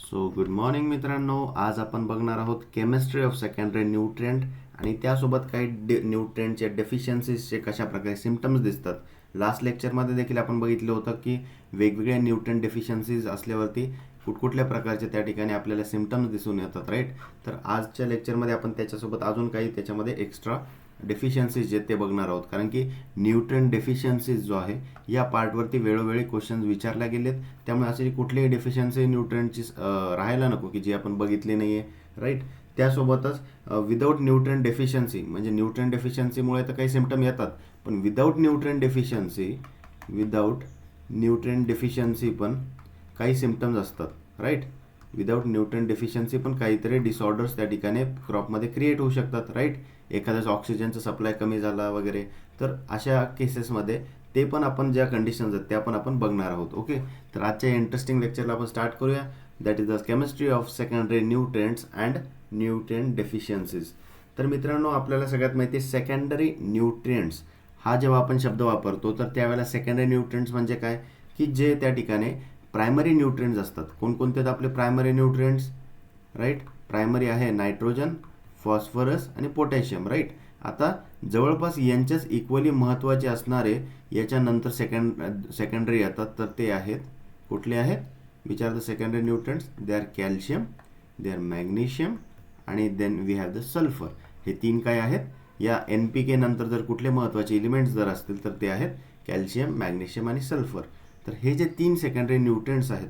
So good morning मित्रांनो. आज आपण बघणार आहोत केमिस्ट्री ऑफ सेकंडरी न्यूट्रिएंट आणि त्यासोबत काही न्यूट्रिएंटचे डेफिशियन्सीजचे कशा प्रकारे सिम्पटम्स दिसतात. लास्ट लेक्चरमध्ये देखील आपण बघितलं होतं की वेगवेगळ्या न्यूट्रिएंट डेफिशियन्सीज असल्यावरती कुठकुठल्या प्रकारचे त्या ठिकाणी आपल्याला सिम्पटम्स दिसून येतात, राईट. तर आजच्या लेक्चरमध्ये आपण त्याच्यासोबत अजून काही त्याच्यामध्ये एक्स्ट्रा डेफिशियन्सीज जे ते बघणार आहोत, कारण की न्यूट्रिएंट डेफिशियन्सीज जो आहे या पार्टवरती वेळोवेळी क्वेश्चन्स विचारल्या गेलेत. त्यामुळे अशी कुठलीही डेफिशियन्सी न्यूट्रिएंटची राहायला नको की जी आपण बघितली नाही आहे, राईट. त्यासोबतच विदाऊट न्यूट्रिएंट डेफिशियन्सी म्हणजे न्यूट्रिएंट डेफिशियन्सीमुळे तर काही सिम्पटम येतात, पण विदाऊट न्यूट्रिएंट डेफिशियन्सी पण काही सिम्पटम्स असतात, राईट. विदाऊट न्यूट्रिएंट डेफिशियन्सी पण काहीतरी डिसऑर्डर्स त्या ठिकाणी क्रॉपमध्ये क्रिएट होऊ शकतात, राईट. एखाद्याच ऑक्सिजनचा सप्लाय कमी झाला वगैरे, तर अशा केसेसमध्ये ते पण आपण ज्या कंडिशन्स आहेत त्या पण आपण बघणार आहोत. ओके, तर आजच्या इंटरेस्टिंग लेक्चरला आपण स्टार्ट करूया. That is the chemistry of secondary nutrients and nutrient deficiencies. तर मित्रांनो, आपल्याला सगळ्यात माहिती आहे सेकंडरी न्यूट्रिएंट्स हा जेव्हा आपण शब्द वापरतो तर त्यावेळेला सेकंडरी न्यूट्रिएंट्स म्हणजे काय, की जे त्या ठिकाणी प्रायमरी न्यूट्रिएंट्स असतात. कोणकोणते आपले प्रायमरी न्यूट्रिएंट्स, राईट. प्रायमरी आहे नायट्रोजन, फॉस्फरस आणि पोटॅशियम, राईट. आता जवळपास यांच्याच इक्वली महत्त्वाचे असणारे याच्यानंतर सेकंडरी येतात, तर ते आहेत कुठले आहेत which are the secondary nutrients. They are calcium, they are magnesium आणि then we have the sulphur. हे तीन काय आहेत, या NPK नंतर जर कुठले महत्त्वाचे एलिमेंट्स जर असतील तर ते आहेत कॅल्शियम, मॅग्नेशियम आणि सल्फर. तर हे जे तीन सेकंडरी न्यूट्रिएंट्स आहेत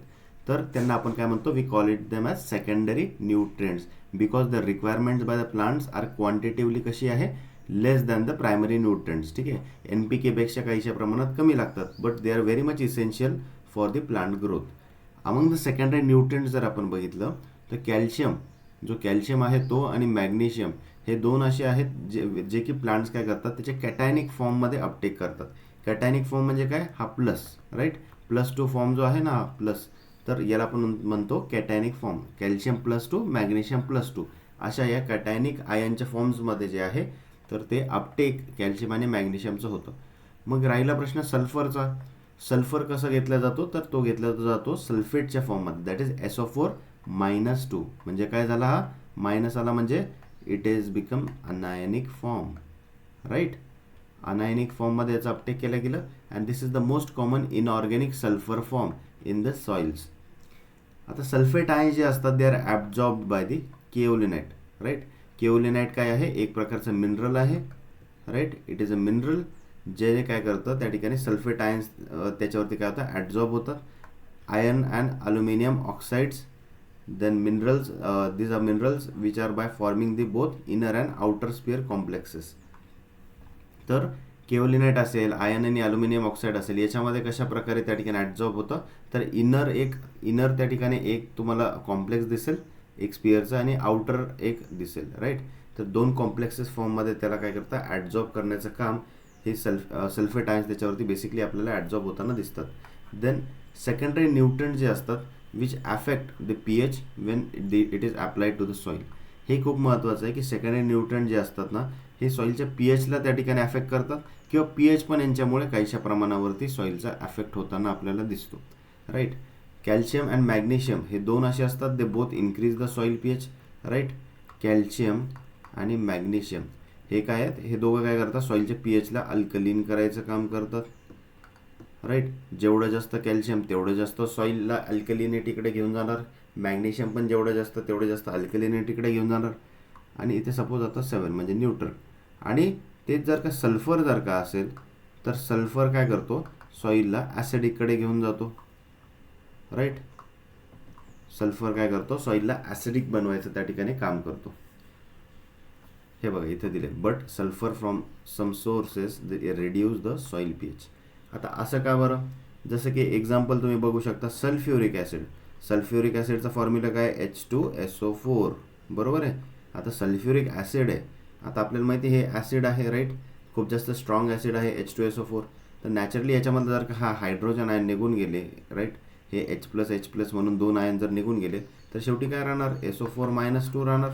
तर त्यांना आपण काय म्हणतो, we call it them as secondary nutrients because the requirements by the plants are quantitatively कशी आहे, less than the primary nutrients. ठीक आहे, NPK पेक्षा काहीशा प्रमाणात कमी लागतात, but they are very much essential for the plant growth. Among the secondary nutrients जर आपण बघितलं तर कॅल्शियम आहे तो आणि मॅग्नेशियम हे दोन असे आहेत जे की प्लांट्स काय करतात, त्याचे कॅटायनिक फॉर्ममध्ये अपटेक करतात. कॅटायनिक फॉर्म म्हणजे काय, हा प्लस, राईट. +2 फॉर्म जो आहे ना हा प्लस, तर याला आपण म्हणतो कॅटायनिक फॉर्म. कॅल्शियम +2, मॅग्नेशियम +2 अशा या कॅटायनिक आयनच्या फॉर्म्समध्ये जे आहे तर ते अपटेक कॅल्शियम आणि मॅग्नेशियमचं होतं. मग राहिला प्रश्न सल्फरचा. सल्फर कसा घेतला जातो, तर तो घेतला जातो सल्फेटच्या फॉर्ममध्ये, दॅट इज SO4-2. म्हणजे काय झाला, हा मायनस आला म्हणजे it is become anionic form, right. Anionic फॉर्ममध्ये याचं अपटेक केलं गेलं and this is the most common inorganic sulphur form in the soils. आता सल्फेट आयन जे असतात they are absorbed by the kaolinite, right. Kaolinite काय आहे, एक प्रकारचं मिनरल आहे, right. It is a mineral जे काय करतं त्या ठिकाणी सल्फेट आयन्स त्याच्यावरती काय होतं, ॲब्झॉर्ब होतात. Iron and aluminium oxides, then minerals, these are minerals which are by forming the both inner and outer sphere complexes. तर केओलिनाइट असेल, आयर्न आणि अल्युमिनियम ऑक्साईड असेल, याच्यामध्ये कशा प्रकारे त्या ठिकाणी ॲब्झॉर्ब होतं, तर इनर त्या ठिकाणी एक तुम्हाला कॉम्प्लेक्स दिसेल एक स्पिअरचं आणि आउटर एक दिसेल, राईट. तर दोन कॉम्प्लेक्सेस फॉर्ममध्ये त्याला काय करतं, ॲब्झॉर्ब करण्याचं काम हे सल्फेट आयन्स त्याच्यावरती बेसिकली आपल्याला ॲब्झॉर्ब होताना दिसतात. देन सेकंडरी न्यूट्रिएंट जे असतात which affect the pH when it is applied to the soil. हे खूप महत्त्वाचं आहे की सेकंडरी न्यूट्रिएंट जे असतात ना हे सॉईलच्या pHला त्या ठिकाणी अफेक्ट करतात किंवा pH पण यांच्यामुळे काहीशा प्रमाणावरती सॉईलचा अफेक्ट होताना आपल्याला दिसतो, राईट. कॅल्शियम अँड मॅग्नेशियम हे दोन असे असतात, they both increase the soil pH, right. Calcium आणि मॅग्नेशियम हे काय आहेत, हे दोघं काय करतात, सॉईलच्या pHला अल्कलीन करायचं काम करतात, राईट. जेवढं जास्त कॅल्शियम तेवढं जास्त सॉईलला अल्कलिनिटीकडे घेऊन जाणार, मॅग्नेशियम पण जेवढं जास्त तेवढं जास्त अल्कलिनिटीकडे घेऊन जाणार. आणि इथे सपोज आता 7 म्हणजे न्यूट्रल. आणि तेच जर का सल्फर जर का असेल तर सल्फर काय करतो, सॉईलला ॲसिडिककडे घेऊन जातो, राईट. सल्फर काय करतो, सॉईलला ॲसिडिक बनवायचं त्या ठिकाणी काम करतो. हे बघा इथे दिले, but sulphur from some sources reduce the soil pH. आता असं का बरं, जसं की एक्झाम्पल तुम्ही बघू शकता, सल्फ्युरिक ॲसिडचा फॉर्म्युला काय, H2SO4, बरोबर आहे. आता सल्फ्युरिक ॲसिड आहे, आता आपल्याला माहिती आहे हे ॲसिड आहे, राईट. खूप जास्त स्ट्रॉंग ॲसिड आहे H2SO4. तर नॅचरली याच्यामध्ये जर का हा हायड्रोजन आयन निघून गेले, राईट, हे H+H+ म्हणून दोन आयन जर निघून गेले तर शेवटी काय राहणार, SO4-2 राहणार,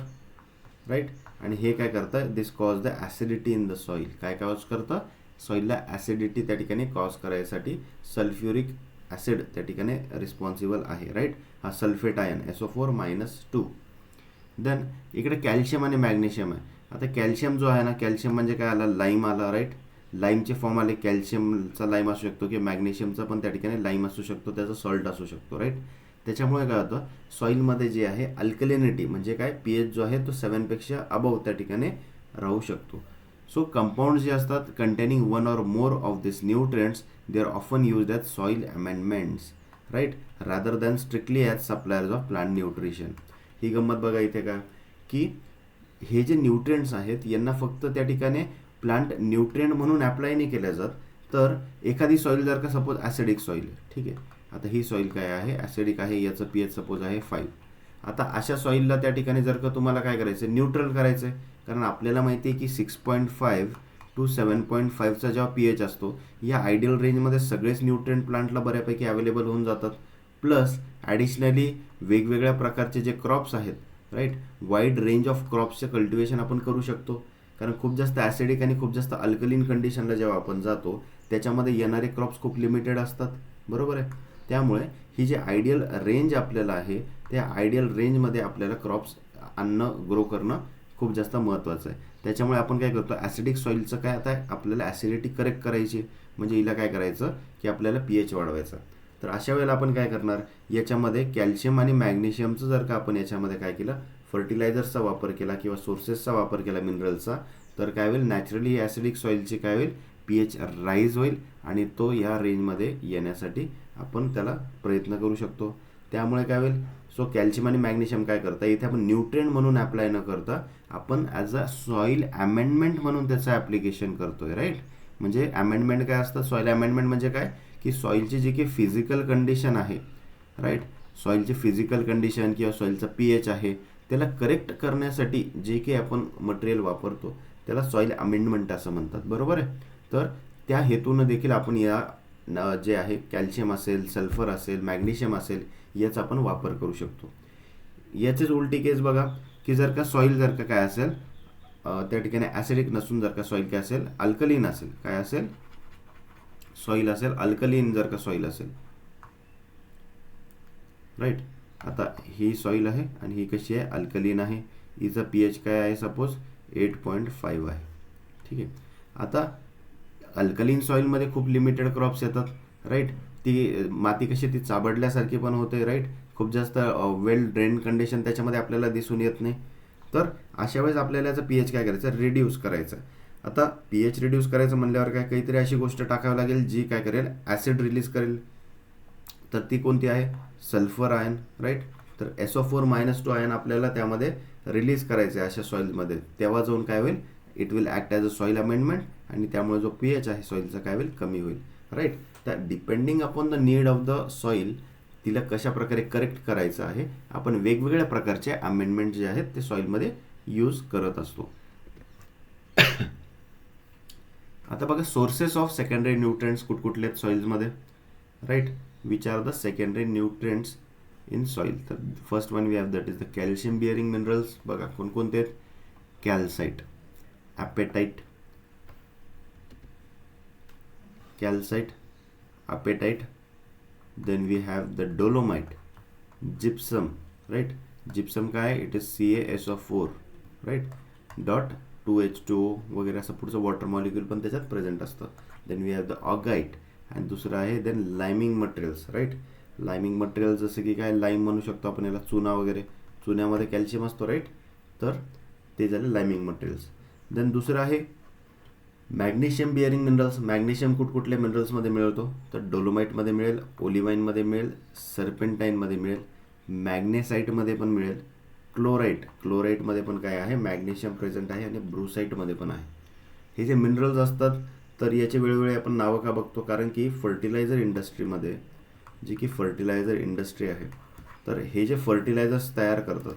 राईट. आणि हे काय करतं, this cause the acidity in the soil. काय कॉज करतं, सॉईलला ॲसिडिटी त्या ठिकाणी कॉज करायसाठी सल्फ्युरिक ॲसिड त्या ठिकाणी रिस्पॉन्सिबल आहे, राईट. हा सल्फेट आयन SO4-2. देन इकडे कॅल्शियम आणि मॅग्नेशियम आहे. आता कॅल्शियम जो आहे ना, कॅल्शियम म्हणजे काय आला, लाईम आला, राईट. लाईमचे फॉर्म आले, कॅल्शियमचा लाईम असू शकतो किंवा मॅग्नेशियमचा पण त्या ठिकाणी लाईम असू शकतो, त्याचा सॉल्ट असू शकतो, राईट. त्याच्यामुळे काय होतं, सॉईलमध्ये जे आहे अल्कलिनिटी म्हणजे काय, pH जो आहे तो 7पेक्षा अबव त्या ठिकाणी राहू शकतो. सो कंपाऊंड जे असतात containing one or more of this nutrients they are often used as soil amendments, right, rather than strictly as suppliers of plant nutrition. ही गंमत बघा इथे का, की हे जे न्यूट्रिएंट्स आहेत यांना फक्त त्या ठिकाणी प्लांट न्यूट्रिएंट म्हणून अप्लाय नाही केल्या जात. तर एखादी सॉईल जर का सपोज ॲसिडिक सॉईल आहे, ठीक आहे, आता ही सॉईल काय आहे, ॲसिडिक आहे, याचं pH सपोज आहे 5. आता अशा सॉईलला त्या ठिकाणी जर का तुम्हाला काय करायचं, न्यूट्रल करायचं आहे, कारण आपल्याला माहिती आहे की 6.5 to 7.5चा जेव्हा pH असतो, या आयडियल रेंजमध्ये सगळेच न्यूट्रिएंट प्लांटला बऱ्यापैकी अवेलेबल होऊन जातात. प्लस ॲडिशनली वेगवेगळ्या प्रकारचे जे क्रॉप्स आहेत, राईट, वाईड रेंज ऑफ क्रॉप्सचे कल्टिवेशन आपण करू शकतो. कारण खूप जास्त ॲसिडिक आणि खूप जास्त अल्कलीन कंडिशनला जेव्हा आपण जातो त्याच्यामध्ये येणारे क्रॉप्स खूप लिमिटेड असतात, बरोबर आहे. त्यामुळे ही जी आयडियल रेंज आपल्याला आहे, त्या आयडियल रेंजमध्ये आपल्याला क्रॉप्स अन्न ग्रो करणं खूप जास्त महत्त्वाचं आहे. त्याच्यामुळे आपण काय करतो, ॲसिडिक सॉईलचं काय, आता आपल्याला ॲसिडिटी करेक्ट करायची, म्हणजे हिला काय करायचं की आपल्याला pH वाढवायचा. तर अशा वेळेला आपण काय करणार, याच्यामध्ये कॅल्शियम आणि मॅग्नेशियमचं जर का आपण याच्यामध्ये काय केलं, फर्टिलायझर्सचा वापर केला किंवा सोर्सेसचा वापर केला मिनरलचा, तर काय होईल, नॅचरली ॲसिडिक सॉईलची काय होईल, pH राईज होईल आणि तो या रेंजमध्ये येण्यासाठी आपण त्याला प्रयत्न करू शकतो. त्यामुळे काय होईल, सो कॅल्शियम आणि मॅग्नेशियम काय करता, इथे आपण न्यूट्रिएंट म्हणून अप्लाय न करता आपण ॲज अ सॉईल अमेंडमेंट म्हणून त्याचं ॲप्लिकेशन करतोय, राईट. म्हणजे अमेंडमेंट काय असतं, सॉईल अमेंडमेंट म्हणजे काय, की सॉईलची जी काही फिजिकल कंडिशन आहे, राईट, सॉईलची फिजिकल कंडिशन किंवा सॉईलचा pH आहे त्याला करेक्ट करण्यासाठी जे काही आपण मटेरियल वापरतो त्याला सॉईल अमेंडमेंट असं म्हणतात, बरोबर आहे. तर त्या हेतूनं देखील आपण या जे आहे कॅल्शियम असेल, सल्फर असेल, मॅग्नेशियम असेल, याचा आपण वापर करू शकतो. याचीच उलटी केस बघा, की जर का सॉईल जर का काय असेल, त्या ठिकाणी ॲसिडिक नसून जर का सॉईल काय असेल, अल्कलीन असेल, काय असेल, सॉईल असेल अल्कलीन, जर का सॉईल असेल, राईट. आता ही सॉईल आहे आणि ही कशी आहे, अल्कलीन आहे, हिचा pH काय आहे, सपोज 8.5 आहे, ठीक आहे. आता अल्कलीन सॉईलमध्ये खूप लिमिटेड क्रॉप्स येतात, राईट. ती माती कशी ती चाबडल्यासारखी पण होते, राईट. खूप जास्त वेल ड्रेन कंडिशन त्याच्यामध्ये आपल्याला दिसून येत नाही. तर अशा वेळेस आपल्याला याचा pH काय करायचं, रिड्यूस करायचं. आता pH रिड्यूस करायचं म्हणल्यावर काय, काहीतरी अशी गोष्ट टाकावी लागेल जी काय करेल, ॲसिड रिलीज करेल. तर ती कोणती आहे, सल्फर आयन, राईट. तर SO4-2 आयन आपल्याला त्यामध्ये रिलीज करायचं आहे अशा सॉईलमध्ये. तेव्हा जाऊन काय होईल, it will act as a soil amendment आणि त्यामुळे जो pH आहे सॉईलचा काय होईल, कमी होईल, राईट. तर depending upon the need of the soil तिला कशा प्रकारे करेक्ट करायचं आहे, आपण वेगवेगळ्या प्रकारचे अमेंडमेंट जे आहेत ते सॉईलमध्ये यूज करत असतो. आता बघा, सोर्सेस ऑफ सेकंडरी न्यूट्रिएंट्स कुठकुठले आहेत सॉईल्समध्ये, right. Which are the secondary nutrients in soil. तर first one we have that is the calcium bearing minerals. बघा कोणकोणते आहेत, calcite, apatite, calcite, apatite. Then we have the dolomite, gypsum, right. Gypsum काय, it is CaSO4, right, dot 2H2O वगैरे असं पुढचं water molecule पण त्याच्यात प्रेझेंट असतं. देन वी हॅव द ऑगाइट आणि दुसरं आहे देन लायमिंग मटेरियल्स, राईट. लायमिंग मटेरियल जसं की काय, लाईम म्हणू शकतो आपण याला, चुना वगैरे, चुन्यामध्ये कॅल्शियम असतो, राईट. तर ते झाले लायमिंग मटेरियल्स. देन दुसरं आहे मॅग्नेशियम बिअरिंग मिनरल्स. मॅग्नेशियम कुठकुठल्या मिनरल्समध्ये मिळतो, तर डोलोमाइटमध्ये मिळेल, ओलिवाईनमध्ये मिळेल, सर्पेंटाईनमध्ये मिळेल, मॅग्नेसाईटमध्ये पण मिळेल, क्लोराईटमध्ये पण काय आहे, मॅग्नेशियम प्रेझेंट आहे आणि ब्रुसाईटमध्ये पण आहे. हे जे मिनरल्स असतात तर याचे वेळोवेळी आपण नावं का बघतो, कारण की फर्टिलायझर इंडस्ट्रीमध्ये जी की फर्टिलायझर इंडस्ट्री आहे, तर हे जे फर्टिलायझर्स तयार करतात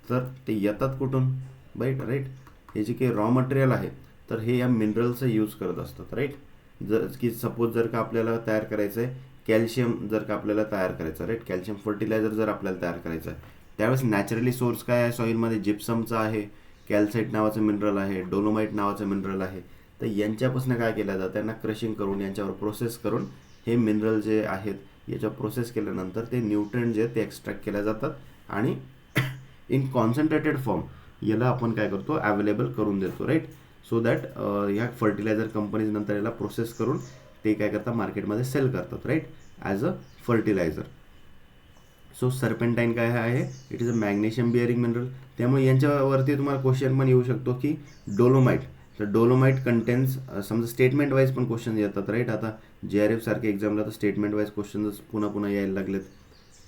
तर ते येतात कुठून, राईट. हे जे काही रॉ मटेरियल आहे तर हे या मिनरलचं यूज करत असतात, राईट. जर की सपोज जर का आपल्याला तयार करायचं आहे कॅल्शियम, जर का आपल्याला तयार करायचं, राईट, कॅल्शियम फर्टिलायझर जर आपल्याला तयार करायचं आहे, त्यावेळेस नॅचरली सोर्स काय आहे सॉईलमध्ये, जिप्समचा आहे, कॅल्साइट नावाचं मिनरल आहे, डोलोमाइट नावाचं मिनरल आहे. तर यांच्यापासून काय केलं जातं, त्यांना क्रशिंग करून यांच्यावर प्रोसेस करून हे मिनरल जे आहेत याच्या प्रोसेस केल्यानंतर ते न्यूट्रिएंट जे ते एक्स्ट्रॅक्ट केल्या जातात आणि इन कॉन्सन्ट्रेटेड फॉर्म याला आपण काय करतो अवेलेबल करून देतो, राईट. सो दॅट ह्या फर्टिलायझर कंपनीज नंतर याला प्रोसेस करून ते काय करतात मार्केटमध्ये सेल करतात, right, as a fertilizer. So serpentine काय आहे, it is a magnesium bearing mineral. त्यामुळे यांच्यावरती तुम्हाला क्वेश्चन पण येऊ शकतो की डोलोमाइट, तर डोलोमाइट कंटेन्स, समजा स्टेटमेंट वाईज पण क्वेश्चन येतात, राईट. आता JRF सारखे एक्झामला तर स्टेटमेंट वाईज क्वेश्चन्स पुन्हा पुन्हा यायला लागलेत.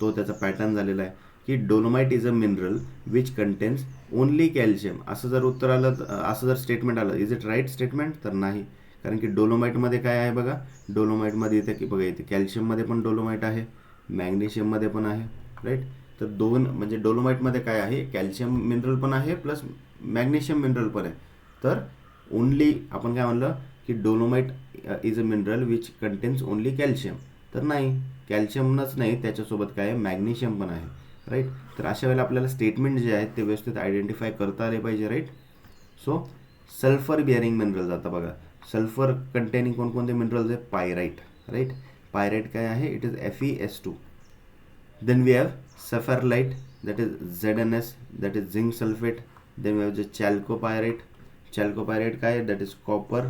तो त्याचा पॅटर्न झालेला आहे की dolomite is a mineral which contains only calcium. असं जर उत्तर आलं, असं जर स्टेटमेंट आलं, इज इट राईट स्टेटमेंट? तर नाही. कारण की डोलोमाइटमध्ये काय आहे बघा, डोलोमाइटमध्ये इथे की बघा इथे कॅल्शियममध्ये पण डोलोमाइट आहे, मॅग्नेशियममध्ये पण आहे, राईट. तर दोन म्हणजे डोलोमाइटमध्ये काय आहे, कॅल्शियम मिनरल पण आहे प्लस मॅग्नेशियम मिनरल पण आहे. तर ओनली आपण काय म्हणलं की dolomite is a mineral which contains only calcium. तर नाही, कॅल्शियमच नाही, त्याच्यासोबत काय आहे मॅग्नेशियम पण आहे, राईट. तर अशा वेळेला आपल्याला स्टेटमेंट जे आहेत ते व्यवस्थित आयडेंटिफाय करता आले पाहिजे, right. So sulphur bearing minerals, आता बघा सल्फर कंटेनिंग कोणकोणते मिनरल्स आहे, पायराईट, राईट. पायराईट काय आहे, it is FeS2. Then we have sapphirite, that is ZnS, that is zinc sulfate. Then we have the chalcopyrite. Chalcopyrite काय आहे, that is copper,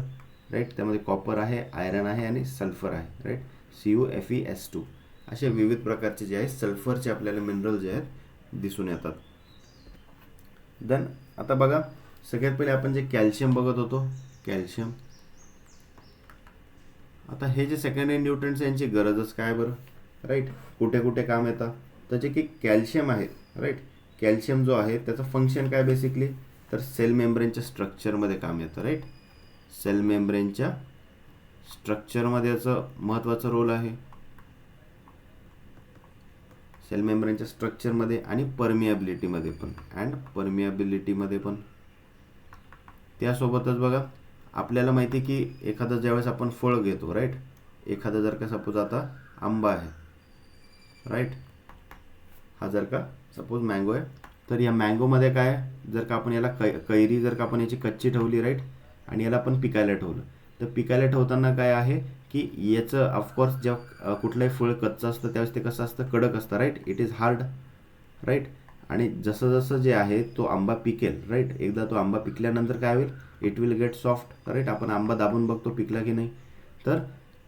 right. त्यामध्ये copper आहे, iron आहे आणि सल्फर आहे, राईट. CuFeS2. असे विविध प्रकारचे जे आहेत सल्फरचे आपल्याला मिनरल जे आहेत दिसून येतात. देन आता बघा सगळ्यात पहिले आपण जे कॅल्शियम बघत होतो, कॅल्शियम. आता हे जे सेकंडरी न्यूट्रिएंट्स यांची गरजच काय बरं, राईट, कुठे कुठे काम येतात. तर जे की कॅल्शियम आहे, राईट, कॅल्शियम जो आहे त्याचं फंक्शन काय बेसिकली, तर सेल मेम्ब्रेनच्या स्ट्रक्चरमध्ये काम येतं, राईट. सेल मेम्ब्रेनच्या स्ट्रक्चरमध्ये याचं महत्त्वाचा रोल आहे, सेल मेम्ब्रेनच्या स्ट्रक्चरमध्ये आणि परमिएबिलिटीमध्ये पण, अँड परमिएबिलिटीमध्ये पण. त्यासोबतच बघा आपल्याला माहिती आहे की एखादं ज्यावेळेस आपण फळ घेतो, राईट, एखादं जर का सपोज आता आंबा आहे, राईट, हा जर का सपोज मँगो आहे, तर या मँगोमध्ये काय जर का आपण याला कैरी जर का आपण याची कच्ची ठेवली, राईट, आणि याला आपण पिकायला ठेवलं, तर पिकायला ठेवताना काय आहे की याचं ऑफकोर्स जेव्हा कुठलंही फळ कच्चं असतं त्यावेळेस ते कसं असतं, कडक असतं, right, it is hard, right. आणि जसं जसं जे आहे तो आंबा पिकेल, राईट, एकदा तो आंबा पिकल्यानंतर काय होईल, it will get soft, right. आपण आंबा दाबून बघतो पिकला की नाही. तर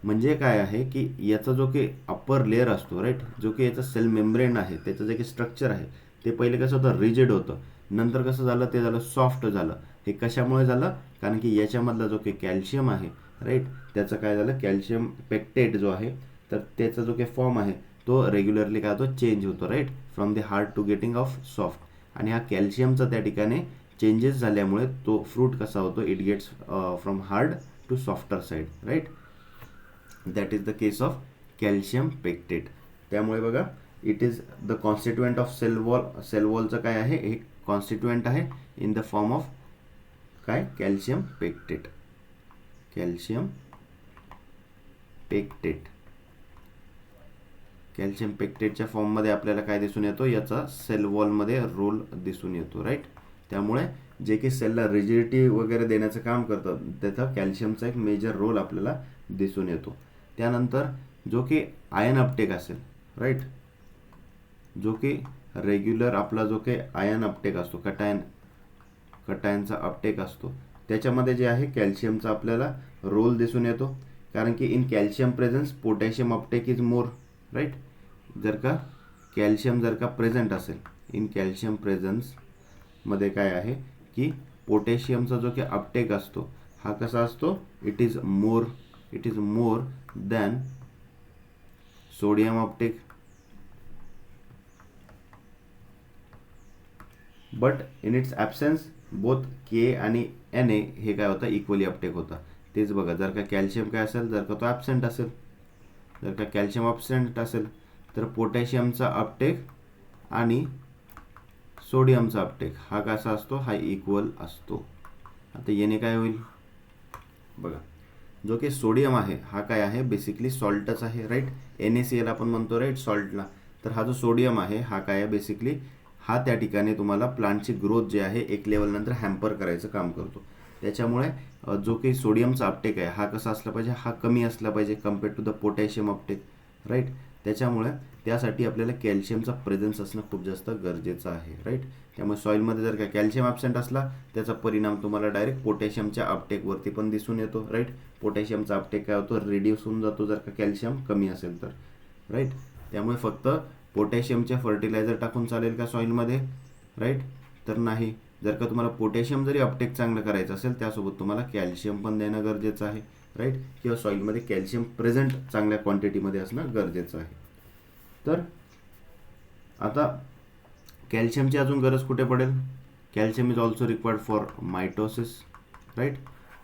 म्हणजे काय आहे की याचा जो की अप्पर लेअर असतो, राईट, जो की याचा सेल मेम्ब्रेन आहे, त्याचं जे की स्ट्रक्चर आहे ते पहिले कसं होतं, रिजिड होतं, नंतर कसं झालं, ते झालं सॉफ्ट झालं. हे कशामुळे झालं, कारण की याच्यामधला जो की कॅल्शियम आहे, राईट, त्याचं काय झालं, कॅल्शियम पेक्टेट जो आहे, तर त्याचा जो काही फॉर्म आहे तो रेग्युलरली काय होतो, चेंज होतो, right, from the hard to getting of soft. आणि हा कॅल्शियमचा त्या ठिकाणी चेंजेस झाल्यामुळे तो फ्रूट कसा होतो, it gets from hard to softer side, right. That is the case of calcium pectate. त्यामुळे बघा it is the constituent of cell wall. Cell वॉलचं काय आहे, हे कॉन्स्टिट्युएंट आहे इन द फॉर्म ऑफ काय, calcium pectate, calcium pectate. Calcium पेक्टेटच्या फॉर्ममध्ये आपल्याला काय दिसून येतो, याचा सेल वॉलमध्ये रोल दिसून येतो, राईट. त्यामुळे जे की सेलला रिजिडिटी वगैरे देण्याचं काम करतं त्याचा कॅल्शियमचा एक मेजर रोल आपल्याला दिसून येतो. त्यानंतर जो की आयन अपटेक असेल, राईट, जो की रेग्युलर आपला जो काही आयन अपटेक असतो, कटायनचा अपटेक असतो, त्याच्यामध्ये जे आहे कॅल्शियमचा आपल्याला रोल दिसून येतो. कारण की in calcium presence potassium uptake is more, right. जर का कॅल्शियम जर का प्रेझेंट असेल, इन कॅल्शियम प्रेझेन्समध्ये काय आहे की पोटॅशियमचा जो की अपटेक असतो हा कसा असतो, it is more than sodium uptake. But in its absence both K आणि Na हे काय होतं, इक्वली अपटेक होतं. तेच बघा, जर का कॅल्शियम काय असेल, जर का तो ॲब्सेंट असेल, जर का कॅल्शियम ॲब्सेंट असेल तर पोटॅशियमचा अपटेक आणि सोडियमचा अपटेक हा कसा असतो, हा इक्वल असतो. आता याने काय होईल बघा, जो की सोडियम आहे हा काय आहे, बेसिकली सॉल्टच आहे, राईट. NaCl आपण म्हणतो, राईट, सॉल्टला. तर हा जो सोडियम आहे हा काय आहे, बेसिकली हा त्या ठिकाणी तुम्हाला प्लांटची ग्रोथ जे आहे एक लेवलनंतर हॅम्पर करायचं काम करतो. त्याच्यामुळे जो काही सोडियमचा अपटेक आहे हा कसा असला पाहिजे, हा कमी असला पाहिजे compared to the potassium uptake, right. त्याच्यामुळे त्यासाठी आपल्याला कॅल्शियमचा प्रेझेन्स असणं खूप जास्त गरजेचं आहे, राईट. त्यामुळे सॉईलमध्ये जर का कॅल्शियम ॲब्सेंट असला त्याचा परिणाम तुम्हाला डायरेक्ट पोटॅशियमच्या अपटेकवरती पण दिसून येतो, राईट. पोटॅशियमचा अपटेक काय होतो, रिड्यूस होऊन जातो जर का कॅल्शियम कमी असेल तर, राईट. त्यामुळे फक्त पोटॅशियमचे फर्टिलायझर टाकून चालेल का सॉईलमध्ये, राईट, तर नाही. जर का तुम्हाला पोटॅशियम जरी अपटेक चांगलं करायचं असेल त्यासोबत तुम्हाला कॅल्शियम पण देणं गरजेचं आहे, राईट. किंवा सॉईलमध्ये कॅल्शियम प्रेझेंट चांगल्या क्वांटिटीमध्ये असणं गरजेचं आहे. तर आता कॅल्शियमची अजून गरज कुठे पडेल, calcium is also required for mitosis, right.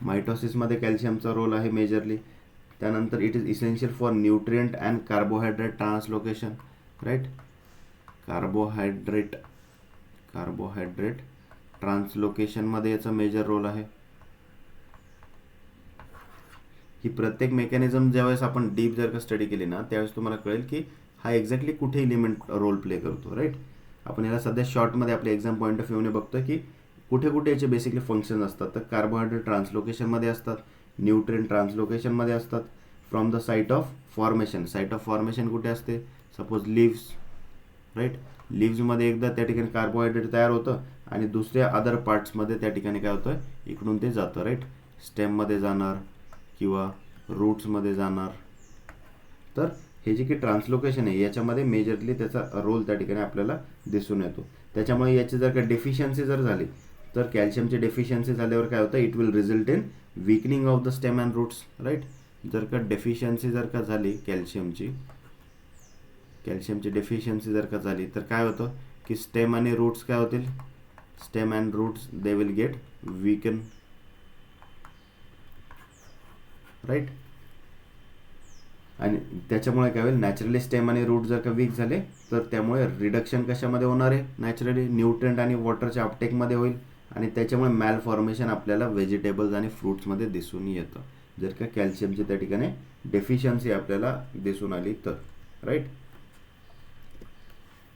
मायटोसिसमध्ये कॅल्शियमचा रोल आहे मेजरली. त्यानंतर it is essential for nutrient and carbohydrate translocation, right. Carbohydrate ट्रान्सलोकेशनमध्ये याचा मेजर रोल आहे. ही प्रत्येक मेकॅनिझम ज्यावेळेस आपण डीप जर का स्टडी केली ना त्यावेळेस तुम्हाला कळेल की हा एक्झॅक्टली कुठे इलिमेंट रोल प्ले करतो, राईट. आपण याला सध्या शॉर्टमध्ये आपल्या एक्झाम पॉईंट ऑफ व्ह्यूने बघतो की कुठे कुठे याचे बेसिकली फंक्शन असतात. तर कार्बोहायड्रेट ट्रान्सलोकेशनमध्ये असतात, न्यूट्रिएंट ट्रान्सलोकेशनमध्ये असतात, from the site of formation. Site of formation कुठे असते, सपोज लिव्स, राईट. लिव्समध्ये एकदा त्या ठिकाणी कार्बोहायड्रेट तयार होतं आणि दुसऱ्या अदर पार्ट्समध्ये त्या ठिकाणी काय होतं, इकडून ते जातं, राईट. स्टेममध्ये जाणार किंवा रूट्समध्ये जाणार. तर हे जे की ट्रान्सलोकेशन आहे याच्यामध्ये मेजरली त्याचा रोल त्या ठिकाणी आपल्याला दिसून येतो. त्याच्यामुळे याची जर का डेफिशियन्सी जर झाली तर कॅल्शियमची डेफिशियन्सी झाल्यावर काय होतं, it will result in weakening of the stem and roots, right. जर का डेफिशियन्सी जर का झाली कॅल्शियमची डेफिशियन्सी जर का झाली तर काय होतं की स्टेम आणि रूट्स काय होतील, stem and roots they will get weaken, right. आणि त्याच्यामुळे काय होईल, नॅचरली स्टेम आणि रूट जर का वीक झाले तर त्यामुळे रिडक्शन कशामध्ये होणार आहे, नॅचरली न्यूट्रिएंट आणि वॉटरच्या अपटेकमध्ये होईल आणि त्याच्यामुळे मॅल फॉर्मेशन आपल्याला व्हेजिटेबल्स आणि फ्रूट्समध्ये दिसून येतं जर का कॅल्शियमची त्या ठिकाणी डेफिशियन्सी आपल्याला दिसून आली तर, राईट.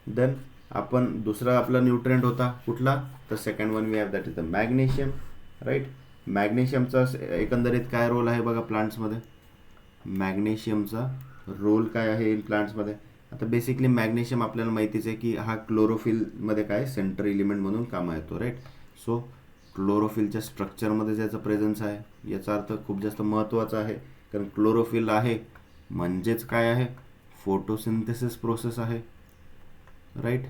देन आपण दुसरा आपला न्यूट्रिएंट होता कुठला, तर second one we have that is the magnesium, right. मॅग्नेशियमचा एकंदरीत काय रोल आहे बघा प्लांट्समध्ये, मॅग्नेशियमचा रोल काय आहे इन प्लांट्समध्ये. आता बेसिकली मॅग्नेशियम आपल्याला माहितीच आहे की हा क्लोरोफिलमध्ये काय सेंटर एलिमेंट म्हणून कामा येतो, राईट. सो क्लोरोफिलच्या स्ट्रक्चरमध्ये ज्याचा प्रेझेन्स आहे याचा अर्थ खूप जास्त महत्त्वाचा आहे, कारण क्लोरोफिल आहे म्हणजेच काय आहे, फोटोसिंथेसिस प्रोसेस आहे, राईट.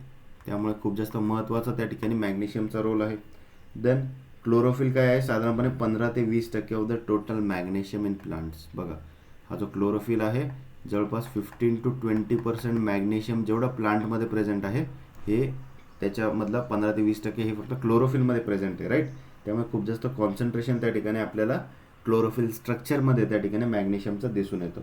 त्यामुळे खूप जास्त महत्त्वाचा त्या ठिकाणी मॅग्नेशियमचा रोल आहे. देन क्लोरोफिल काय आहे, साधारणपणे 15 ते 20% of the total magnesium in plants. बघा हा जो क्लोरोफिल आहे जवळपास 15 to 20% मॅग्नेशियम जेवढा प्लांटमध्ये प्रेझेंट आहे हे त्याच्यामधला 15 ते 20% हे फक्त क्लोरोफिलमध्ये प्रेझेंट आहे, राईट. त्यामुळे खूप जास्त कॉन्सन्ट्रेशन त्या ठिकाणी आपल्याला क्लोरोफिल स्ट्रक्चरमध्ये त्या ठिकाणी मॅग्नेशियमचं दिसून येतं.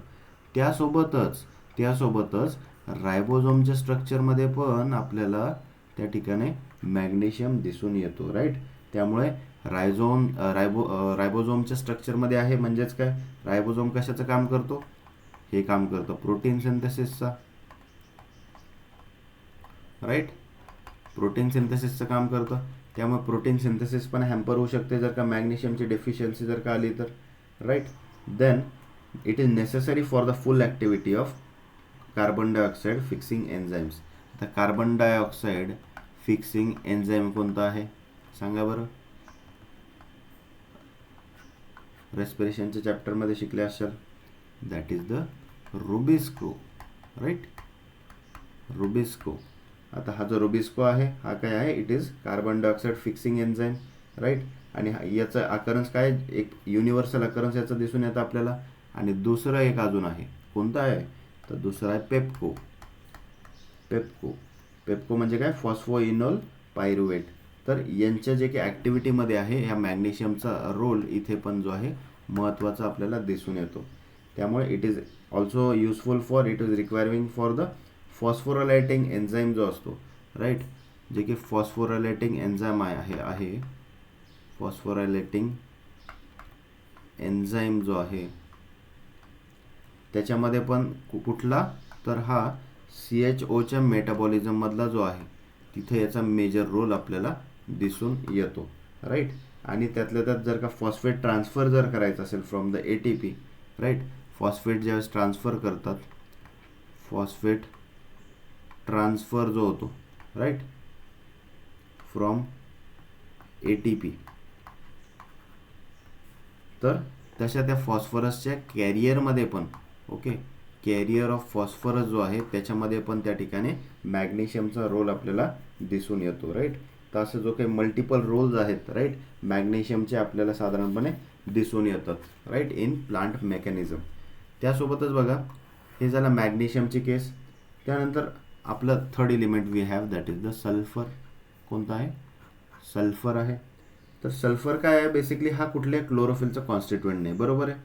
त्यासोबतच रायबोझोमच्या स्ट्रक्चरमध्ये पण आपल्याला त्या ठिकाणी मॅग्नेशियम दिसून येतो, राईट. त्यामुळे रायबोझोमच्या स्ट्रक्चरमध्ये आहे म्हणजेच काय, रायबोझोम कशाचं काम करतो, हे काम करतं प्रोटीन सिंथेसिसचा, राईट. प्रोटीन सिंथेसिसचं काम करतं. त्यामुळे प्रोटीन सिंथेसिस पण हॅम्पर होऊ शकते जर का मॅग्नेशियमची डेफिशियन्सी जर का आली तर, right. Then it is necessary for the full activity of carbon dioxide fixing enzymes. आता कार्बन डायऑक्साईड फिक्सिंग एन्झाईम कोणता आहे सांगा बरं, रेस्पिरेशनच्या चॅप्टरमध्ये शिकले असाल, that is the rubisco, right. Rubisco. आता हा जो रुबिस्को आहे हा काय आहे, it is carbon dioxide fixing enzyme, right. आणि याचं अकरन्स काय, एक युनिव्हर्सल अकरन्स याचं दिसून येतं आपल्याला. आणि दुसरं एक अजून आहे, कोणतं आहे, तर दुसरं आहे पेप्को. पेप्को म्हणजे काय, फॉस्फोइनोल पायरुवेट. तर यांच्या जे काही ॲक्टिव्हिटीमध्ये आहे ह्या मॅग्नेशियमचा रोल इथे पण जो आहे महत्त्वाचा आपल्याला दिसून येतो. त्यामुळे it is also useful for, it is requiring for the phosphorylating enzyme जो असतो, राईट. जे की फॉस्फोरायलेटिंग एन्झाईम आहे फॉस्फोरायलेटिंग एन्झाईम जो आहे त्याच्यामध्ये पण कुठला, तर हा CHOच्या मेटाबॉलिझममधला जो आहे तिथे याचा मेजर रोल आपल्याला दिसून येतो, राईट. आणि त्यातल्या त्यात जर का फॉस्फेट ट्रान्सफर जर करायचं असेल from the ATP, right. Phosphate ज्यावेळेस ट्रान्सफर करतात, फॉस्फेट ट्रान्सफर जो होतो, राईट, फ्रॉम ATP, तर तशा त्या फॉस्फरसच्या कॅरियरमध्ये पण, ओके, कॅरियर ऑफ फॉस्फरस जो आहे त्याच्यामध्ये पण त्या ठिकाणी मॅग्नेशियमचा रोल आपल्याला दिसून येतो, राईट. तर असं जो काही मल्टिपल रोल्स आहेत, राईट, मॅग्नेशियमचे आपल्याला साधारणपणे दिसून येतात, राईट, इन प्लांट मेकॅनिझम. त्यासोबतच बघा, हे झालं मॅग्नेशियमची केस. त्यानंतर आपलं third element we have, that is the sulphur. कोणता आहे? सल्फर आहे. तर सल्फर काय आहे? बेसिकली हा कुठल्या क्लोरोफिलचा कॉन्स्टिट्युएंट नाही, बरोबर आहे.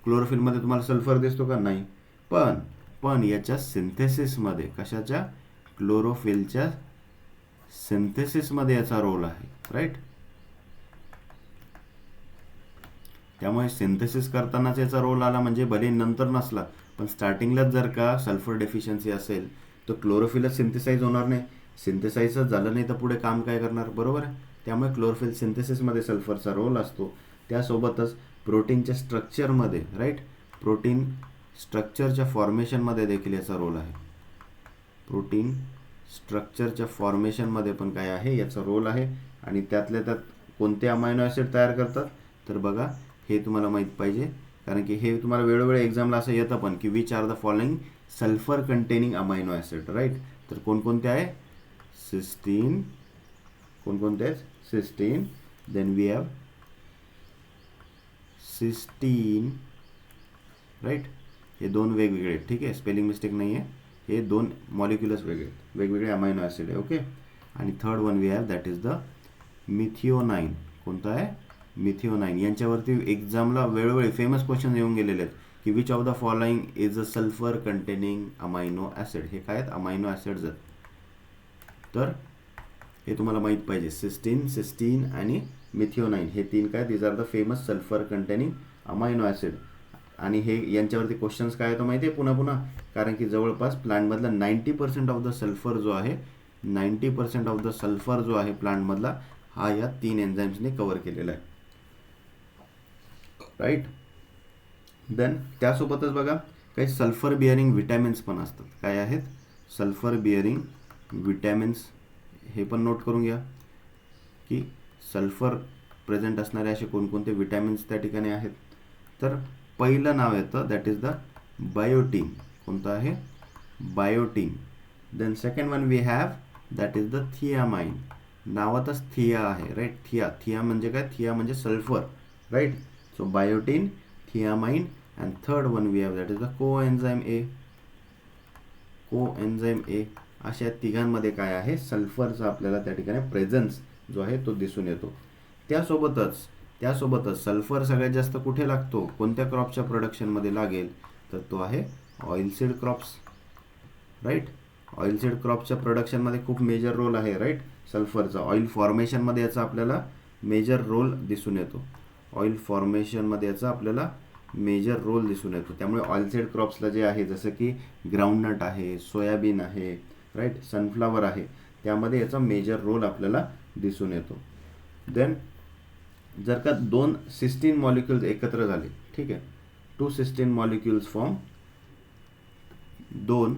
क्लोरोफिलमध्ये तुम्हाला सल्फर दिसतो का? नाही. पण याच्या सिंथेसिसमध्ये, कशाच्या? क्लोरोफिलच्या सिंथेसिसमध्ये याचा रोल आहे, राईट. त्यामुळे सिंथेसिस करतानाच याचा रोल आला, म्हणजे भले नंतर नसला पण स्टार्टिंगलाच जर का सल्फर डेफिशियन्सी असेल तर क्लोरोफिलच सिंथेसाइज होणार नाही. सिंथेसाइजच झालं नाही तर पुढे काम काय करणार, बरोबर आहे. त्यामुळे क्लोरोफिल सिंथेसिसमध्ये सल्फरचा रोल असतो. त्यासोबतच प्रोटीनच्या स्ट्रक्चरमध्ये, राईट, प्रोटीन स्ट्रक्चरच्या फॉर्मेशनमध्ये देखील याचा रोल आहे. प्रोटीन स्ट्रक्चरच्या फॉर्मेशनमध्ये पण काय आहे? याचा रोल आहे. आणि त्यातल्या त्यात कोणते अमायनो ॲसिड तयार करतात? तर बघा, हे तुम्हाला माहीत पाहिजे, कारण की हे तुम्हाला वेळोवेळी एक्झामला असं येतं पण, की which are the following sulphur containing amino acid, right. तर कोणकोणते आहे? सिस्टीन. कोणकोणते आहेत? Cysteine. Then we have cysteine, right. हे दोन वेगवेगळे, ठीक आहे, स्पेलिंग मिस्टेक नाही आहे. हे दोन मॉलिक्युलस वेगवेगळे अमायनो ॲसिड आहे, ओके. आणि third one we have, that is the methionine. कोणता आहे? मिथिओनाइन. यांच्यावरती एक्झामला वेळोवेळी फेमस क्वेश्चन येऊन गेलेले आहेत, की which of the following is a sulphur containing amino acid. हे काय आहेत? अमायनो ॲसिड्स आहेत. तर हे तुम्हाला माहीत पाहिजे. सिस्टीन आणि मिथिओनाइन हे तीन काय? These are the famous sulphur containing amino acid. आणि हे यांच्यावरती क्वेश्चन्स काय येतो माहिती आहे? पुन्हा कारण की जवळपास प्लांटमधला 90% ऑफ द सल्फर जो आहे, 90% ऑफ द सल्फर जो आहे प्लांटमधला, हा या तीन एन्झाईम्सने कव्हर केलेला आहे, राईट. देन त्यासोबतच बघा, काही सल्फर बिअरिंग विटॅमिन्स पण असतात. काय आहेत? Sulphur bearing vitamins. हे पण नोट करून घ्या की सल्फर प्रेझेंट असणारे असे कोणकोणते विटॅमिन्स त्या ठिकाणी आहेत. तर पहिलं नाव येतं, दॅट इज द बायोटीन. कोणतं आहे? Biotin. Then second one we have, that is the thiamine. नावातच थिया आहे, राईट. थिया म्हणजे काय? थिया म्हणजे sulphur, right. So biotin, thiamine. And third one we have, that is the coenzyme A. Coenzyme A. अशा तिघांमध्ये काय आहे? सल्फरचा आपल्याला त्या ठिकाणी प्रेझन्स जो आहे तो दिसून येतो. त्यासोबतच सल्फर सगळ्यात जास्त कुठे लागतो? कोणत्या क्रॉपच्या प्रोडक्शनमध्ये लागेल? तर तो आहे ऑइलसीड क्रॉप्स, राईट. ऑइलसीड क्रॉपच्या प्रोडक्शनमध्ये खूप मेजर रोल आहे, राईट, सल्फरचा. ऑइल फॉर्मेशनमध्ये याचा आपल्याला मेजर रोल दिसून येतो. ऑइल फॉर्मेशनमध्ये याचा आपल्याला मेजर रोल दिसून येतो. त्यामुळे ऑइलसीड क्रॉप्सला जे आहे, जसं की ग्राउंडनट आहे, सोयाबीन आहे, राईट, सनफ्लावर आहे, त्यामध्ये याचा मेजर रोल आपल्याला दिसून येतो. देन जर का दोन सिस्टीन मॉलिक्युल्स एकत्र झाले, ठीक आहे, 2 सिस्टीन मॉलिक्युल्स फॉर्म, दोन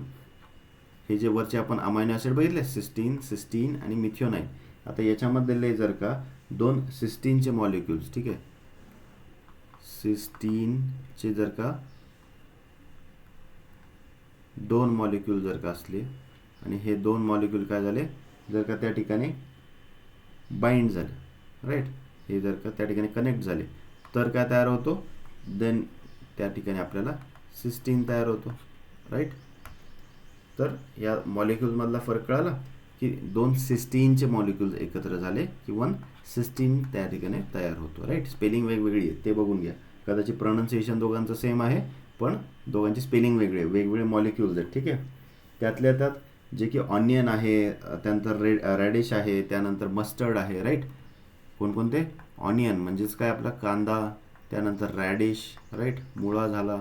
हे जे वरचे आपण अमायनो ॲसिड बघितले, सिस्टीन आणि मिथिओनाइन. आता याच्यामधले जर का दोन सिस्टीनचे मॉलिक्युल्स, ठीक आहे, सिस्टीनचे जर का दोन मॉलिक्यूल जर का असले आणि हे दोन मॉलिक्यूल काय झाले, जर का त्या ठिकाणी बाइंड झाले, राईट, हे जर का त्या ठिकाणी कनेक्ट झाले, तर काय तयार होतो? देन त्या ठिकाणी आपल्याला सिस्टीन तयार होतो, राईट. तर या मॉलिक्यूलमधला फरक कळाला की दोन सिस्टीनचे मॉलिक्यूल्स एकत्र झाले की वन सिस्टीन त्या ठिकाणी तयार होतो, राईट. स्पेलिंग वेगवेगळी आहे ते बघून घ्या. कदाचित प्रोनाऊन्सिएशन दोघांचं सेम आहे पण दोघांची स्पेलिंग वेगवेगळे मॉलिक्यूल्स आहेत, ठीक आहे. त्यातल्या त्यात जे की ऑनियन आहे, त्यानंतर रॅडिश आहे, त्यानंतर मस्टर्ड आहे, राईट. कोणकोणते? ऑनियन म्हणजेच काय आपला कांदा, त्यानंतर रॅडिश, राईट, मुळा झाला,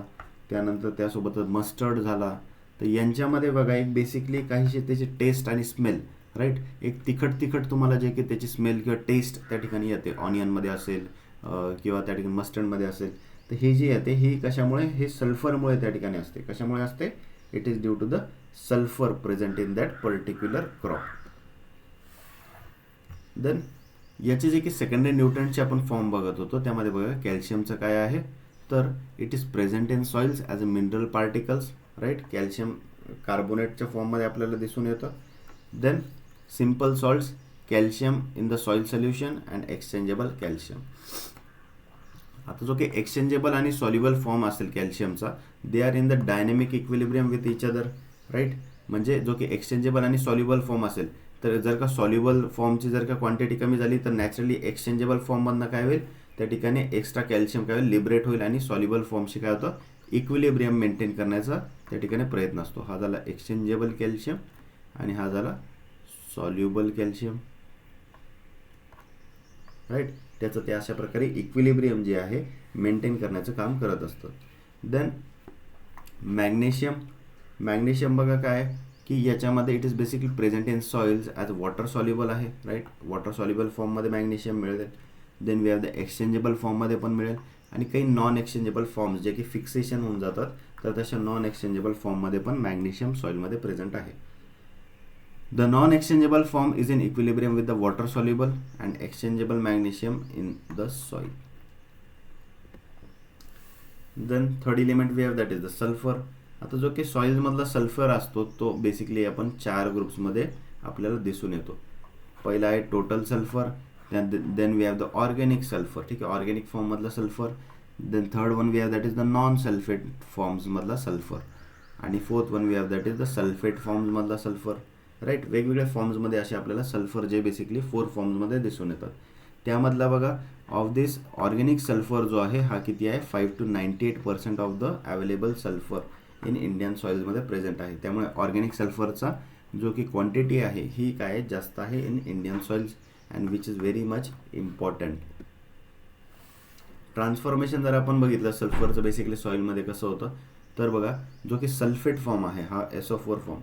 त्यानंतर त्यासोबतच मस्टर्ड झाला. तर यांच्यामध्ये बघा एक बेसिकली काहीशी त्याची टेस्ट आणि स्मेल, राईट, एक तिखट तुम्हाला जे की त्याची स्मेल किंवा टेस्ट त्या ठिकाणी येते, ऑनियनमध्ये असेल किंवा त्या ठिकाणी मस्टर्डमध्ये असेल. तर ही जी येते ही कशामुळे? हे सल्फरमुळे त्या ठिकाणी असते. कशामुळे असते? It is due to the sulfur present in that particular crop. Then याचे जे की सेकंडरी न्यूट्रंटचे आपण फॉर्म बघत होतो त्यामध्ये बघा कॅल्शियमचं काय आहे तर it is present in soils as a mineral particles, right. Calcium कार्बोनेटच्या फॉर्ममध्ये आपल्याला दिसून येतं. Then simple salts, calcium in the soil solution and exchangeable calcium. आता जो की एक्सचेंजेबल आणि सॉल्युबल फॉर्म असेल कॅल्शियमचा, they are in the dynamic equilibrium with each other, right. म्हणजे जो की एक्सचेंजेबल आणि सॉल्युबल फॉर्म असेल तर जर का सॉल्युबल फॉर्मची जर का क्वांटिटी कमी झाली तर नॅचरली एक्सचेंजेबल फॉर्ममधनं काय होईल त्या ठिकाणी एक्स्ट्रा कॅल्शियम काय होईल लिबरेट होईल आणि सॉल्युबल फॉर्मशी काय होतं इक्विलिब्रियम मेंटेन करण्याचा त्या ठिकाणी प्रयत्न असतो. हा झाला एक्सचेंजेबल कॅल्शियम आणि हा झाला सॉल्युबल कॅल्शियम, राईट. त्याचं ते अशा प्रकारे इक्विलिब्रियम जे आहे मेंटेन करण्याचं काम करत असतं. देन मॅग्नेशियम बघा काय की याच्यामध्ये it is basically present in soils as water soluble आहे, राईट. वॉटर सॉल्युबल फॉर्ममध्ये मॅग्नेशियम मिळेल. Then we have the exchangeable फॉर्ममध्ये पण मिळेल आणि काही नॉन एक्सचेंजेबल फॉर्म्स जे की फिक्सेशन होऊन जातात तर तशा नॉन एक्सचेंजेबल फॉर्ममध्ये पण मॅग्नेशियम सॉइलमध्ये प्रेझेंट आहे. The non exchangeable form is in equilibrium with the water soluble and exchangeable magnesium in the soil. Then third element we have that is the sulphur. आता जो की सॉइल्समधला सल्फर असतो तो basically आपण 4 ग्रुप्समध्ये आपल्याला दिसून येतो. पहिला आहे total sulphur, then we have the organic sulphur, ठीक आहे, ऑर्गॅनिक फॉर्ममधला sulphur. Then third one we have that is the non sulphate फॉर्म्समधला सल्फर आणि fourth one we have that is the sulphate फॉर्म्समधला सल्फर, राईट. वेगवेगळ्या फॉर्म्समध्ये असे आपल्याला सल्फर जे बेसिकली 4 फॉर्म्समध्ये दिसून येतात. त्यामधला बघा ऑफ दिस ऑर्गॅनिक सल्फर जो आहे हा किती आहे 5 to 98% of the available sulphur in Indian सॉइल्समध्ये प्रेझेंट आहे. त्यामुळे ऑर्गॅनिक सल्फरचा जो की क्वांटिटी आहे ही काय जास्त आहे in Indian soils and which is very much important. Transformation जर आपण बघितलं सल्फरचं बेसिकली सॉइलमध्ये कसं होतं तर बघा जो की सल्फेट फॉर्म आहे हा SO4 फॉर्म,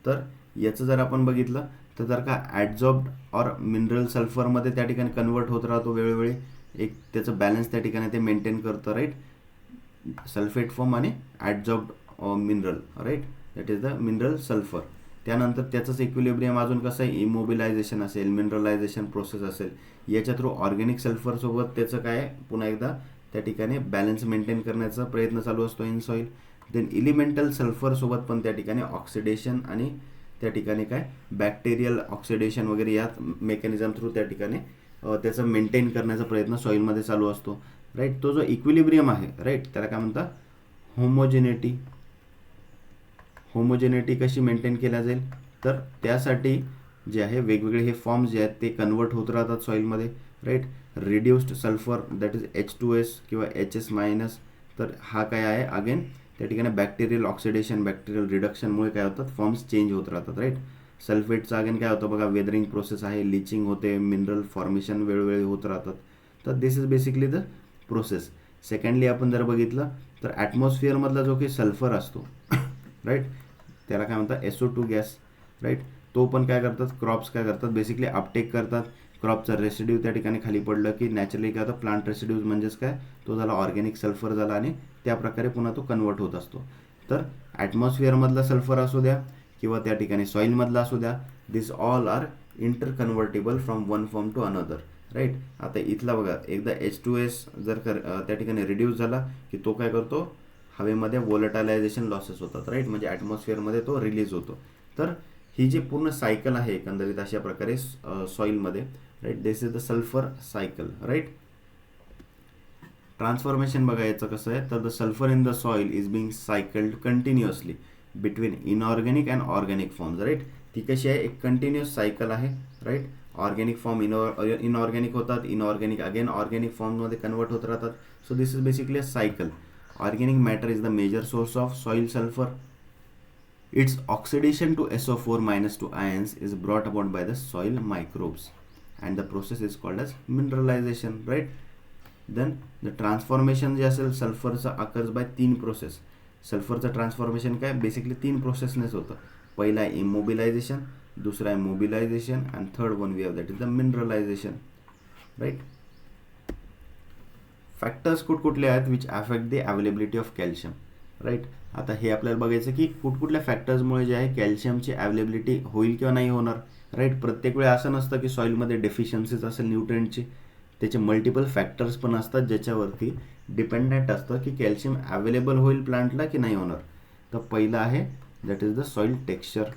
तर याचं जर आपण बघितलं तर जर का ॲडझॉर्ब्ड ऑर मिनरल सल्फरमध्ये त्या ठिकाणी कन्वर्ट होत राहतो वेळोवेळी, एक त्याचं बॅलन्स त्या ठिकाणी ते मेंटेन करतं, राईट. सल्फेट फॉर्म आणि adsorbed mineral, right, that is the mineral sulphur. त्यानंतर त्याचंच इक्विलिब्रियम अजून कसं आहे इमोबिलायझेशन असेल, मिनरलायझेशन प्रोसेस असेल, याच्या थ्रू ऑर्गॅनिक सल्फरसोबत त्याचं काय पुन्हा एकदा त्या ठिकाणी बॅलन्स मेंटेन करण्याचा प्रयत्न चालू असतो इन सॉईल. देन इलिमेंटल सल्फरसोबत पण त्या ठिकाणी ऑक्सिडेशन आणि त्या ठिकाणी काय बॅक्टेरियल ऑक्सिडेशन वगैरे या मेकॅनिझम थ्रू त्या ठिकाणी त्याचं मेंटेन करण्याचा प्रयत्न सॉईलमध्ये चालू असतो, राईट. तो जो इक्विलिब्रियम आहे, राईट, त्याला काय म्हणतात होमोजेनिटी कशी मेंटेन केल्या जाईल तर त्यासाठी जे आहे वेगवेगळे हे फॉर्म्स जे आहेत ते कन्वर्ट होत राहतात सॉईलमध्ये, right. Reduced sulphur that is H2S किंवा HS-, तर हा काय आहे अगेन त्या ठिकाणी बॅक्टेरियल ऑक्सिडेशन बॅक्टेरियल रिडक्शनमुळे काय होतात फॉर्म्स चेंज होत राहतात, राईट. सल्फेटचं अगेन काय होतं बघा वेदरिंग प्रोसेस आहे, लिचिंग होते, मिनरल फॉर्मेशन वेळोवेळी होत राहतात. तर this is basically the process. Secondly आपण जर बघितलं तर ॲटमॉस्फिअरमधला जो की सल्फर असतो, राईट, त्याला काय म्हणतात SO2 गॅस, राईट. तो पण काय करतात क्रॉप्स काय करतात बेसिकली अपटेक करतात. क्रॉपचा रेसिड्यू त्या ठिकाणी खाली पडलं की नॅचरली काय होतं प्लांट रेसिड्यूज म्हणजेच काय तो झाला ऑर्गॅनिक सल्फर झाला आणि त्या प्रकारे पुन्हा तो कन्वर्ट होत असतो. तर ॲटमॉस्फिअरमधला सल्फर असू द्या किंवा त्या ठिकाणी सॉईलमधला असू द्या, this all are interconvertible from one form to another, right. आता इथला बघा एकदा H2S जर त्या ठिकाणी रिड्यूस झाला की तो काय करतो हवेमध्ये वोलटायलायझेशन लॉसेस होतात, राईट, म्हणजे ॲटमॉस्फिअरमध्ये तो रिलीज होतो. तर ही जी पूर्ण सायकल आहे एकंदरीत अशा प्रकारे सॉईलमध्ये, right, this is the sulphur cycle, right. Transformation बघा याचं कसं आहे तर the sulphur in the soil is being cycled continuously between inorganic and organic forms, right. ती कशी आहे एक कंटिन्युअस सायकल आहे, राईट. ऑर्गॅनिक फॉर्म इनऑर्गॅनिक होतात, इनऑर्गॅनिक अगेन ऑर्गॅनिक फॉर्ममध्ये कन्वर्ट होत राहतात. So this is basically a cycle. Organic matter is the major source of soil sulfur. Its oxidation to SO4- to ions is brought about by the soil microbes and the process is called as mineralization, right. Then the transformation जे असेल सल्फरचा occurs by 3 process. सल्फरचं transformation काय basically 3 प्रोसेसनेच होतं. पहिला आहे immobilisation, दुसरा आहे mobilisation and third one we have that is the mineralisation, right. Factors कुठले आहेत which affect the availability of calcium. Right. आता हे आपल्याला बघायचं की कुठकुठल्या फॅक्टर्समुळे जे आहे कॅल्शियमची अवेलेबिलिटी होईल किंवा नाही होणार. राईट. प्रत्येक वेळी असं नसतं की सॉईलमध्ये डेफिशियन्सीज असेल न्यूट्रिएंटची, त्याचे मल्टिपल फॅक्टर्स पण असतात ज्याच्यावरती डिपेंडंट असतं की कॅल्शियम अवेलेबल होईल प्लांटला की नाही होणार. तर पहिलं आहे that is the soil texture.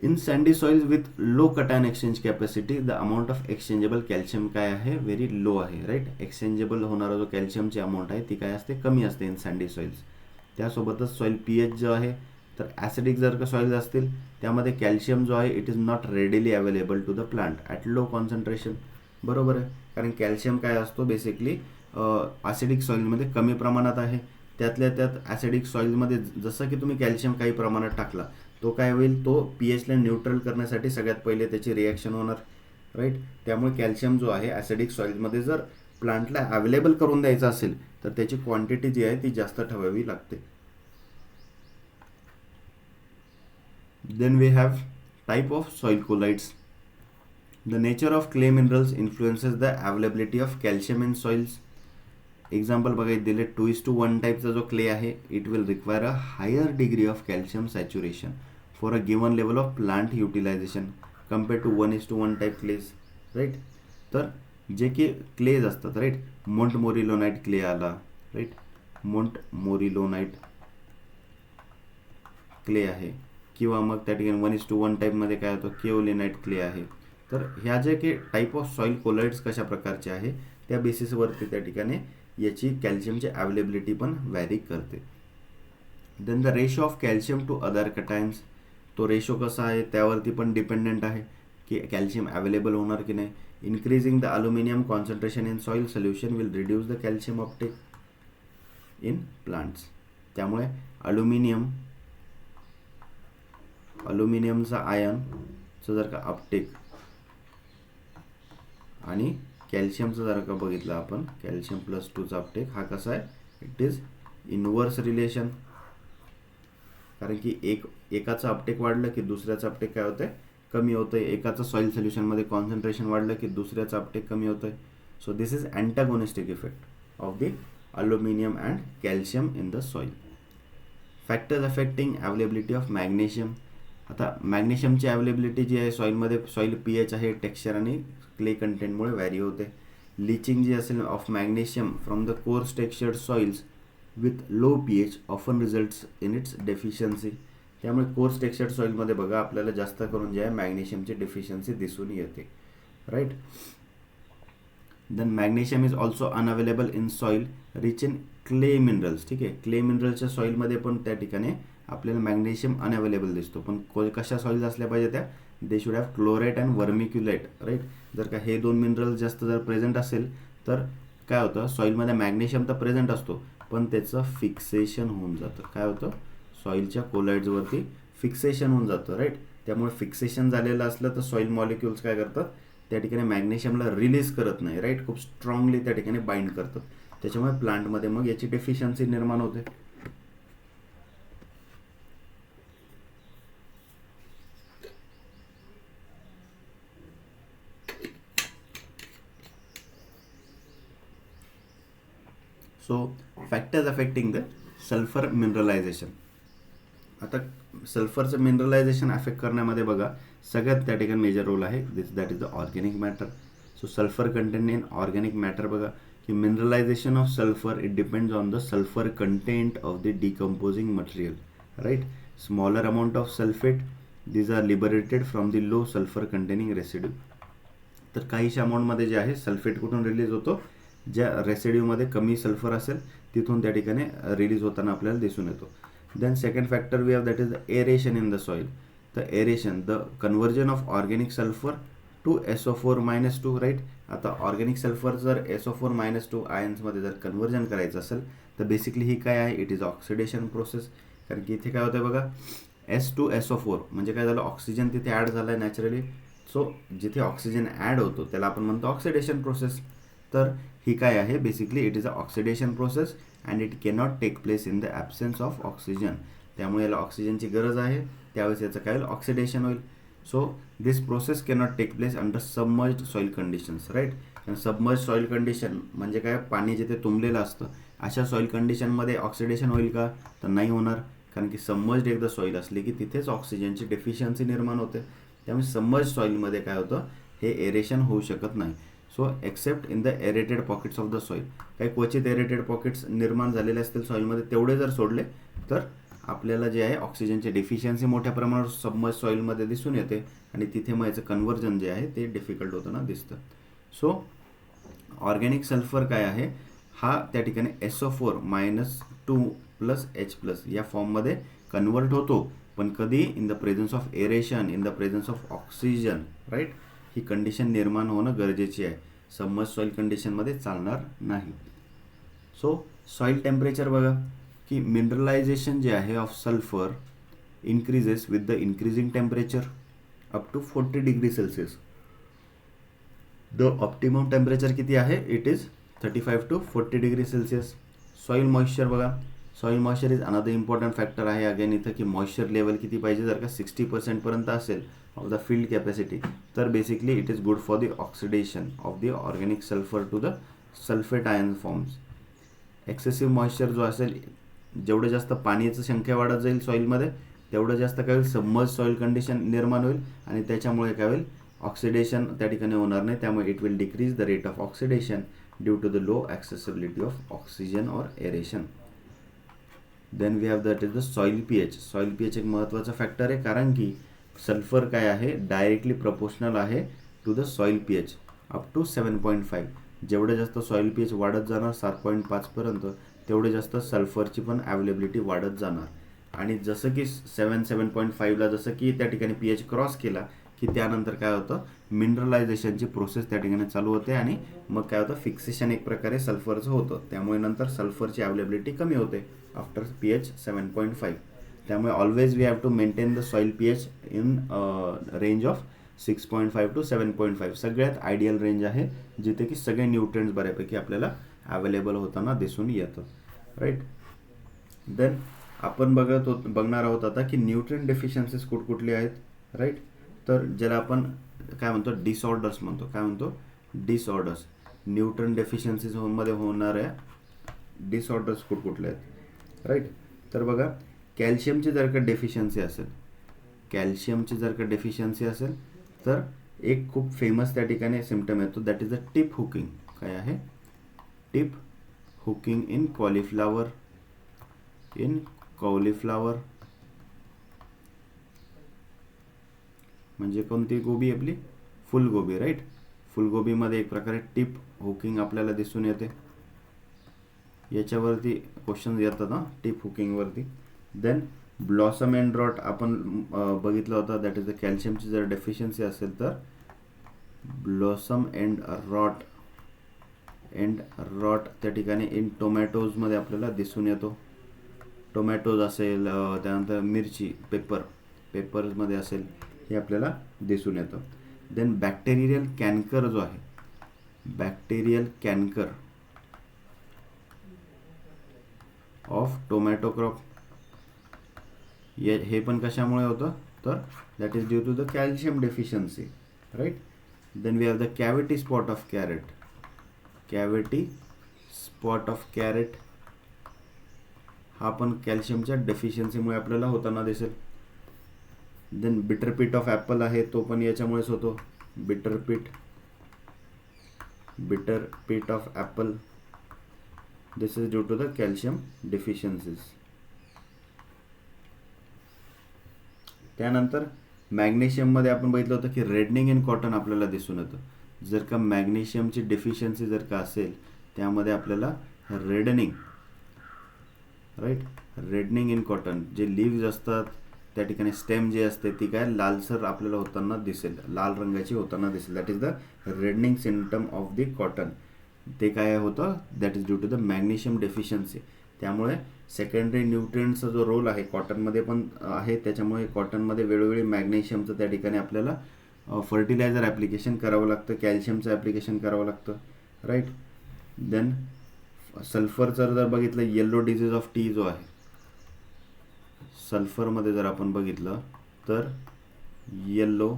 In sandy soils with low cation exchange capacity the amount of exchangeable calcium काय आहे, व्हेरी लो आहे. राईट. एक्सचेंजेबल होणारा जो कॅल्शियमची अमाऊंट आहे ती काय असते, कमी असते इन सँडी सॉइल्स. त्यासोबतच सॉईल पीएच जो आहे, तर ॲसिडिक जर का सॉइल्स असतील त्यामध्ये कॅल्शियम जो आहे it is not readily available to the plant at low concentration. बरोबर आहे. कारण कॅल्शियम काय असतो बेसिकली ॲसिडिक सॉइलमध्ये कमी प्रमाणात आहे. त्यातल्या त्यात ॲसिडिक सॉइलमध्ये जसं की तुम्ही कॅल्शियम काही प्रमाणात टाकला तो काय होईल, तो पीएचला न्यूट्रल करण्यासाठी सगळ्यात पहिले त्याची रिॲक्शन होणार. राईट. त्यामुळे कॅल्शियम जो आहे ॲसिडिक सॉइलमध्ये जर प्लांटला अवेलेबल करून द्यायचा असेल तर त्याची क्वांटिटी जी आहे ती जास्त ठेवावी लागते. Then we have type of soil colloids. The nature of clay minerals influences the availability of calcium in soils. Example बघायला दिले 2:1 टाईपचा जो क्ले आहे it will require a higher degree of calcium saturation for a given level of plant utilisation compare to 1:1 type clays. Right. तर जे की clays असतात, right, montmorillonite clay आला. राईट. मोंटमोरिलोनाइट क्ले आहे किंवा मग त्या ठिकाणी 1:1 टाईपमध्ये काय होतं, केओलिनाइट क्ले आहे. तर ह्या जे की टाईप ऑफ सॉईल कोलाइड्स कशा प्रकारचे आहे त्या बेसिसवरती त्या ठिकाणी याची कॅल्शियमची अवेलेबिलिटी पण व्हॅरी करते. Then the ratio of calcium to other cations. तो रेशो कसा आहे त्यावरती पण डिपेंडेंट आहे की कॅल्शियम अवेलेबल होणार की नाही. Increasing the aluminium concentration in soil solution will reduce the calcium Uptake in plants. त्यामुळे अल्युमिनियमचा आयनचं जर का अपटेक आणि कॅल्शियमचं जर का बघितलं आपण, कॅल्शियम +2चा अपटेक हा कसा आहे, इट इज इनव्हर्स रिलेशन. कारण की एकाचं अपटेक वाढलं की दुसऱ्याचं अपटेक काय होतं, कमी होतं आहे. एकाचं सॉईल सोल्युशनमध्ये कॉन्सन्ट्रेशन वाढलं की दुसऱ्याचं अपटेक कमी होतं आहे. So this is antagonistic effect of the aluminium and calcium in the soil. Factors affecting availability of magnesium. आता मॅग्नेशियमची अवेलेबिलिटी जी आहे सॉईलमध्ये, सॉईल पीएच आहे, टेक्स्चर आणि क्ले कंटेंटमुळे व्हॅरी होते. लिचिंग जी असेल of magnesium from the coarse textured soils with low pH often results in its deficiency. त्यामुळे कोर्स टेक्स्चर्ड सॉईलमध्ये बघा आपल्याला जास्त करून जे आहे मॅग्नेशियमची डेफिशियन्सी दिसून येते. Right. Then magnesium is also unavailable in soil rich in clay minerals. ठीक आहे. क्ले मिनरल्सच्या सॉईलमध्ये पण त्या ठिकाणी आपल्याला मॅग्नेशियम अनअवेलेबल दिसतो. पण कशा सॉईल्स असल्या पाहिजे त्या, they should have chlorite and vermiculite. Right. जर का हे दोन मिनरल्स जास्त जर प्रेझेंट असेल तर काय होतं, सॉईलमध्ये मॅग्नेशियम तर प्रेझेंट असतो पण त्याचं फिक्सेशन होऊन जातं. काय होतं, सॉईलच्या कोलाइड्सवरती फिक्सेशन होऊन जातं. राईट. त्यामुळे फिक्सेशन झालेलं असलं तर सॉईल मॉलिक्युल्स काय करतात, त्या ठिकाणी मॅग्नेशियमला रिलीज करत नाही. राईट. खूप स्ट्रॉंगली त्या ठिकाणी बाइंड करतात. त्याच्यामुळे प्लांटमध्ये मग याची डेफिशियन्सी निर्माण होते. So factors affecting the sulphur mineralisation. आता सल्फरचं मिनरलायझेशन अफेक्ट करण्यामध्ये बघा सगळ्यात त्या ठिकाणी मेजर रोल आहे that is the organic matter. So sulphur content in organic matter बघा की mineralisation of sulphur it depends on the sulphur content of the decomposing material. Right. Smaller amount of sulphate these are liberated from the low sulphur containing residue. तर काहीशा अमाऊंटमध्ये जे आहे sulphate कुठून release होतो, ज्या रेसिड्यूमध्ये कमी सल्फर असेल तिथून त्या ठिकाणी रिलीज होताना आपल्याला दिसून येतो. Then second factor we have that is the aeration in the soil. The aeration, the conversion of organic sulphur to SO4-2. Right. आता ऑर्गॅनिक सल्फर जर SO4-2 आयन्समध्ये जर कन्वर्जन करायचं असेल तर बेसिकली ही काय आहे, इट इज ऑक्सिडेशन प्रोसेस. कारण की इथे काय होतं बघा, S2SO4 म्हणजे काय झालं, ऑक्सिजन तिथे ॲड झाला आहे नॅचरली. सो जिथे ऑक्सिजन ॲड होतो त्याला आपण म्हणतो ऑक्सिडेशन प्रोसेस. तर ही काय आहे, basically it is a oxidation process and it cannot take place in the absence of oxygen. त्यामुळे याला ऑक्सिजनची गरज आहे, त्यावेळेस याचं काय होईल, ऑक्सिडेशन होईल. So this process cannot take place under submerged soil conditions. Right. Submerge soil condition म्हणजे काय, पाणी जिथे तुंबलेलं असतं अशा सॉईल कंडिशनमध्ये ऑक्सिडेशन होईल का? तर नाही होणार, कारण की सबमर्ज्ड एकदा सॉईल असली की तिथेच ऑक्सिजनची डेफिशियन्सी निर्माण होते. त्यामुळे सबमर्ज्ड सॉईलमध्ये काय होतं, हे एरेशन होऊ शकत नाही. So except in the aerated pockets of the soil, काही क्वचित एरेटेड पॉकेट्स निर्माण झालेले असतील सॉईलमध्ये, तेवढे जर सोडले तर आपल्याला जे आहे ऑक्सिजनची डेफिशियन्सी मोठ्या प्रमाणावर सबमर्ज सॉईलमध्ये दिसून येते आणि तिथे मग याचं कन्व्हर्जन जे आहे ते डिफिकल्ट होताना दिसतं. सो ऑर्गॅनिक सल्फर काय आहे, हा त्या ठिकाणी SO4-2+H+ या फॉर्ममध्ये कन्वर्ट होतो, पण कधी? In the presence of aeration, in the presence of oxygen, right. ही कंडिशन निर्माण होणं गरजेची आहे, सबमर्ज सॉईल कंडिशनमध्ये चालणार नाही. सो सॉईल टेम्परेचर बघा की मिनरलायझेशन जे आहे of sulphur increases with the increasing temperature up to 40 degree Celsius. The optimum temperature किती आहे? It is 35 to 40 degree Celsius. Soil moisture बघा, soil moisture is another important factor आहे again इथं, की मॉइश्चर लेवल किती पाहिजे. जर का 60% पर्यंत असेल ऑफ द फील्ड कॅपॅसिटी, तर basically it is good for the oxidation of the organic sulphur to the sulphate ion forms. Excessive moisture जो असेल, जेवढं जास्त पाण्याची संख्या वाढत जाईल सॉईलमध्ये, तेवढं जास्त काय होईल, सबमर्ज सॉईल कंडिशन निर्माण होईल आणि त्याच्यामुळे काय होईल, ऑक्सिडेशन त्या ठिकाणी होणार नाही. त्यामुळे it will decrease the rate of oxidation due to the low accessibility of oxygen or aeration. Then we have that is the soil pH. Soil pH एक महत्त्वाचा फॅक्टर आहे, कारण की सल्फर काय आहे, डायरेक्टली प्रपोर्शनल आहे to the soil pH up to 7.5. जेवढं जास्त सॉईल pH वाढत जाणार 7.5 पर्यंत, तेवढे जास्त सल्फरची पण अवेलेबिलिटी वाढत जाणार. आणि जसं की 7.5ला जसं की त्या ठिकाणी pH क्रॉस केला की त्यानंतर काय होतं, मिनरलायझेशनची प्रोसेस त्या ठिकाणी चालू होते आणि मग काय होतं, फिक्सेशन एक प्रकारे सल्फरचं होतं. त्यामुळे नंतर सल्फरची अवेलेबिलिटी कमी होते आफ्टर pH 7.5. त्यामुळे always we have to maintain the soil pH in range of 6.5 to 7.5. सगळ्यात आयडियल रेंज आहे, जिथे की सगळे न्यूट्रिएंट्स बऱ्यापैकी आपल्याला अवेलेबल होताना दिसून येतं, राईट. देन आपण बघणार आहोत आता की न्यूट्रिएंट डेफिशियन्सीज कुठकुठले आहेत, राईट. तर ज्याला आपण काय म्हणतो, डिसऑर्डर्स म्हणतो. काय म्हणतो? डिसऑर्डर्स. न्यूट्रिएंट डेफिशियन्सीज मध्ये होणाऱ्या डिसऑर्डर्स कुठकुठले आहेत, राईट. तर बघा, कॅल्शियमची जर का डेफिशियन्सी असेल, तर एक खूप फेमस त्या ठिकाणी सिम्पटम येतो, that is the tip hooking. काय आहे? Tip hooking in cauliflower. म्हणजे कोणती गोबी? आपली फुलगोबी, राईट. फुलगोबीमध्ये एक प्रकारे टिप हुकिंग आपल्याला दिसून येते. याच्यावरती क्वेश्चन येतात ना, टिप हुकिंगवरती. देन ब्लॉसम अँड रॉट आपण बघितलं होतं, दॅट इज द कॅल्शियमची जर डेफिशियन्सी असेल तर ब्लॉसम अँड रॉट त्या ठिकाणी इन टोमॅटोजमध्ये आपल्याला दिसून येतो. टोमॅटोज असेल, त्यानंतर मिरची, पेपर्समध्ये असेल, हे आपल्याला दिसून येतं. देन बॅक्टेरियल कॅन्कर जो आहे, bacterial canker of tomato crop, हे पण कशामुळे होतं, तर that is due to the calcium deficiency, right. Then we have the cavity spot of carrot. हा पण कॅल्शियमच्या डेफिशियन्सीमुळे आपल्याला होताना दिसेल. देन बिटर पीट ऑफ ॲपल आहे, तो पण याच्यामुळेच होतो. Bitter pit of apple, this is due to the calcium deficiencies. त्यानंतर मॅग्नेशियममध्ये आपण बघितलं होतं की रेडनिंग इन कॉटन आपल्याला दिसून येतं. जर का मॅग्नेशियमची डेफिशियन्सी जर का असेल, त्यामध्ये आपल्याला reddening, right, reddening in cotton, जे लिव्ज असतात त्या ठिकाणी स्टेम जे असते ती काय लालसर आपल्याला होताना दिसेल, लाल रंगाची होताना दिसेल. That is the reddening symptom of the cotton. ते काय होतं, that is due to the magnesium deficiency. त्यामुळे सेकंडरी न्यूट्रिएंट्सचा जो रोल आहे कॉटनमध्ये पण आहे, त्याच्यामुळे कॉटनमध्ये वेळोवेळी मॅग्नेशियमचं त्या ठिकाणी आपल्याला फर्टिलायझर ॲप्लिकेशन करावं लागतं, कॅल्शियमचं ॲप्लिकेशन करावं लागतं, राईट. देन सल्फरचं जर बघितलं, येल्लो डिझीज ऑफ टी जो आहे, सल्फरमध्ये जर आपण बघितलं तर yellow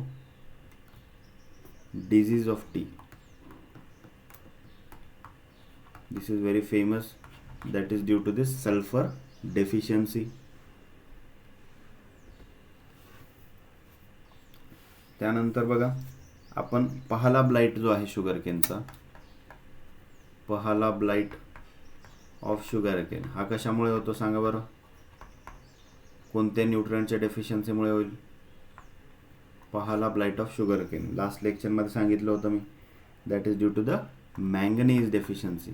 disease of tea, this is very famous. That is due to this sulphur deficiency. त्यानंतर बघा आपण पहाला ब्लाइट जो आहे शुगरकेनचा, पहाला ब्लाइट ऑफ शुगरकेन हा कशामुळे होतो सांगा बरं? कोणत्या न्यूट्रिएंटच्या डेफिशियन्सीमुळे होईल? Pahala blight of sugarcane last लेक्चरमध्ये सांगितलं होतं मी, that is due to the manganese deficiency.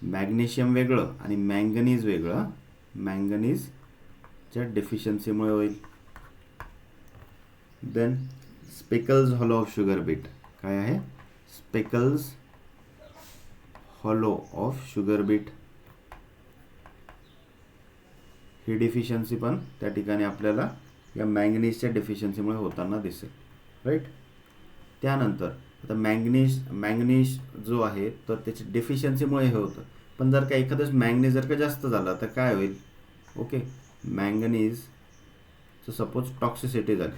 Magnesium वेगळं आणि मँगनीज वेगळं, मँगनीजच्या डेफिशियन्सीमुळे होईल. Then speckles hollow of sugar bit, काय आहे? Speckles hollow of sugar bit, he deficiency पण त्या ठिकाणी आपल्याला या मँगनीजच्या डेफिशियन्सीमुळे होताना दिसेल, राईट. त्यानंतर आता मँगनीज जो आहे तर त्याची डेफिशियन्सीमुळे हे होतं. पण जर का एखादंच मँगनीज जर का जास्त झालं तर काय होईल? ओके, मँगनीजचं सपोज टॉक्सिसिटी झाली,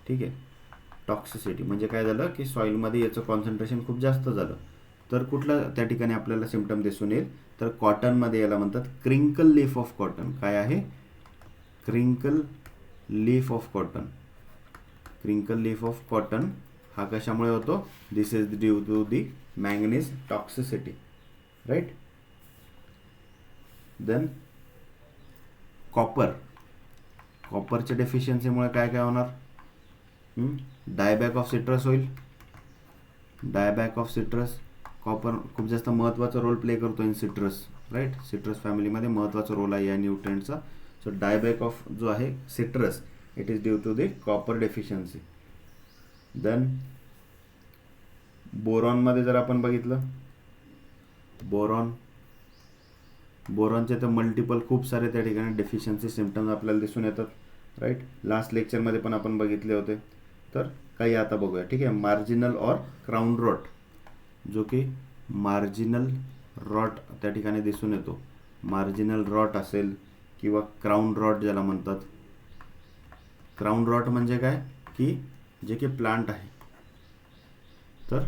ठीक आहे. टॉक्सिसिटी म्हणजे काय झालं की सॉईलमध्ये याचं कॉन्सन्ट्रेशन खूप जास्त झालं, तर कुठलं त्या ठिकाणी आपल्याला सिम्पटम दिसून येईल? तर कॉटनमध्ये याला म्हणतात क्रिंकल लीफ ऑफ कॉटन. काय आहे? Crinkle leaf of cotton. Crinkle leaf of cotton हा कशामुळे होतो? This is due to the manganese toxicity, right. Then कॉपरच्या डेफिशियन्सीमुळे काय काय होणार? डायबॅक ऑफ सिट्रस होईल. डायबॅक ऑफ सिट्रस, कॉपर खूप जास्त महत्त्वाचा रोल प्ले करतो इन सिट्रस, राईट. सिट्रस फॅमिलीमध्ये महत्त्वाचा रोल आहे या न्यूट्रिएंटचा. सो डायबॅक ऑफ जो आहे citrus, it is due to the copper deficiency. Then बोरॉनमध्ये जर आपण बघितलं, बोरॉनचे तर मल्टिपल खूप सारे त्या ठिकाणी डेफिशियन्सी सिम्पटम्स आपल्याला दिसून येतात, राईट. लास्ट लेक्चरमध्ये पण आपण बघितले होते. तर काही आता बघूया, ठीक आहे. मार्जिनल ऑर क्राउन रॉट, जो की मार्जिनल रॉट त्या ठिकाणी दिसून येतो. मार्जिनल रॉट असेल किंवा क्राउन रॉट ज्याला म्हणतात. क्राउन रॉट म्हणजे काय की जे की प्लांट आहे, तर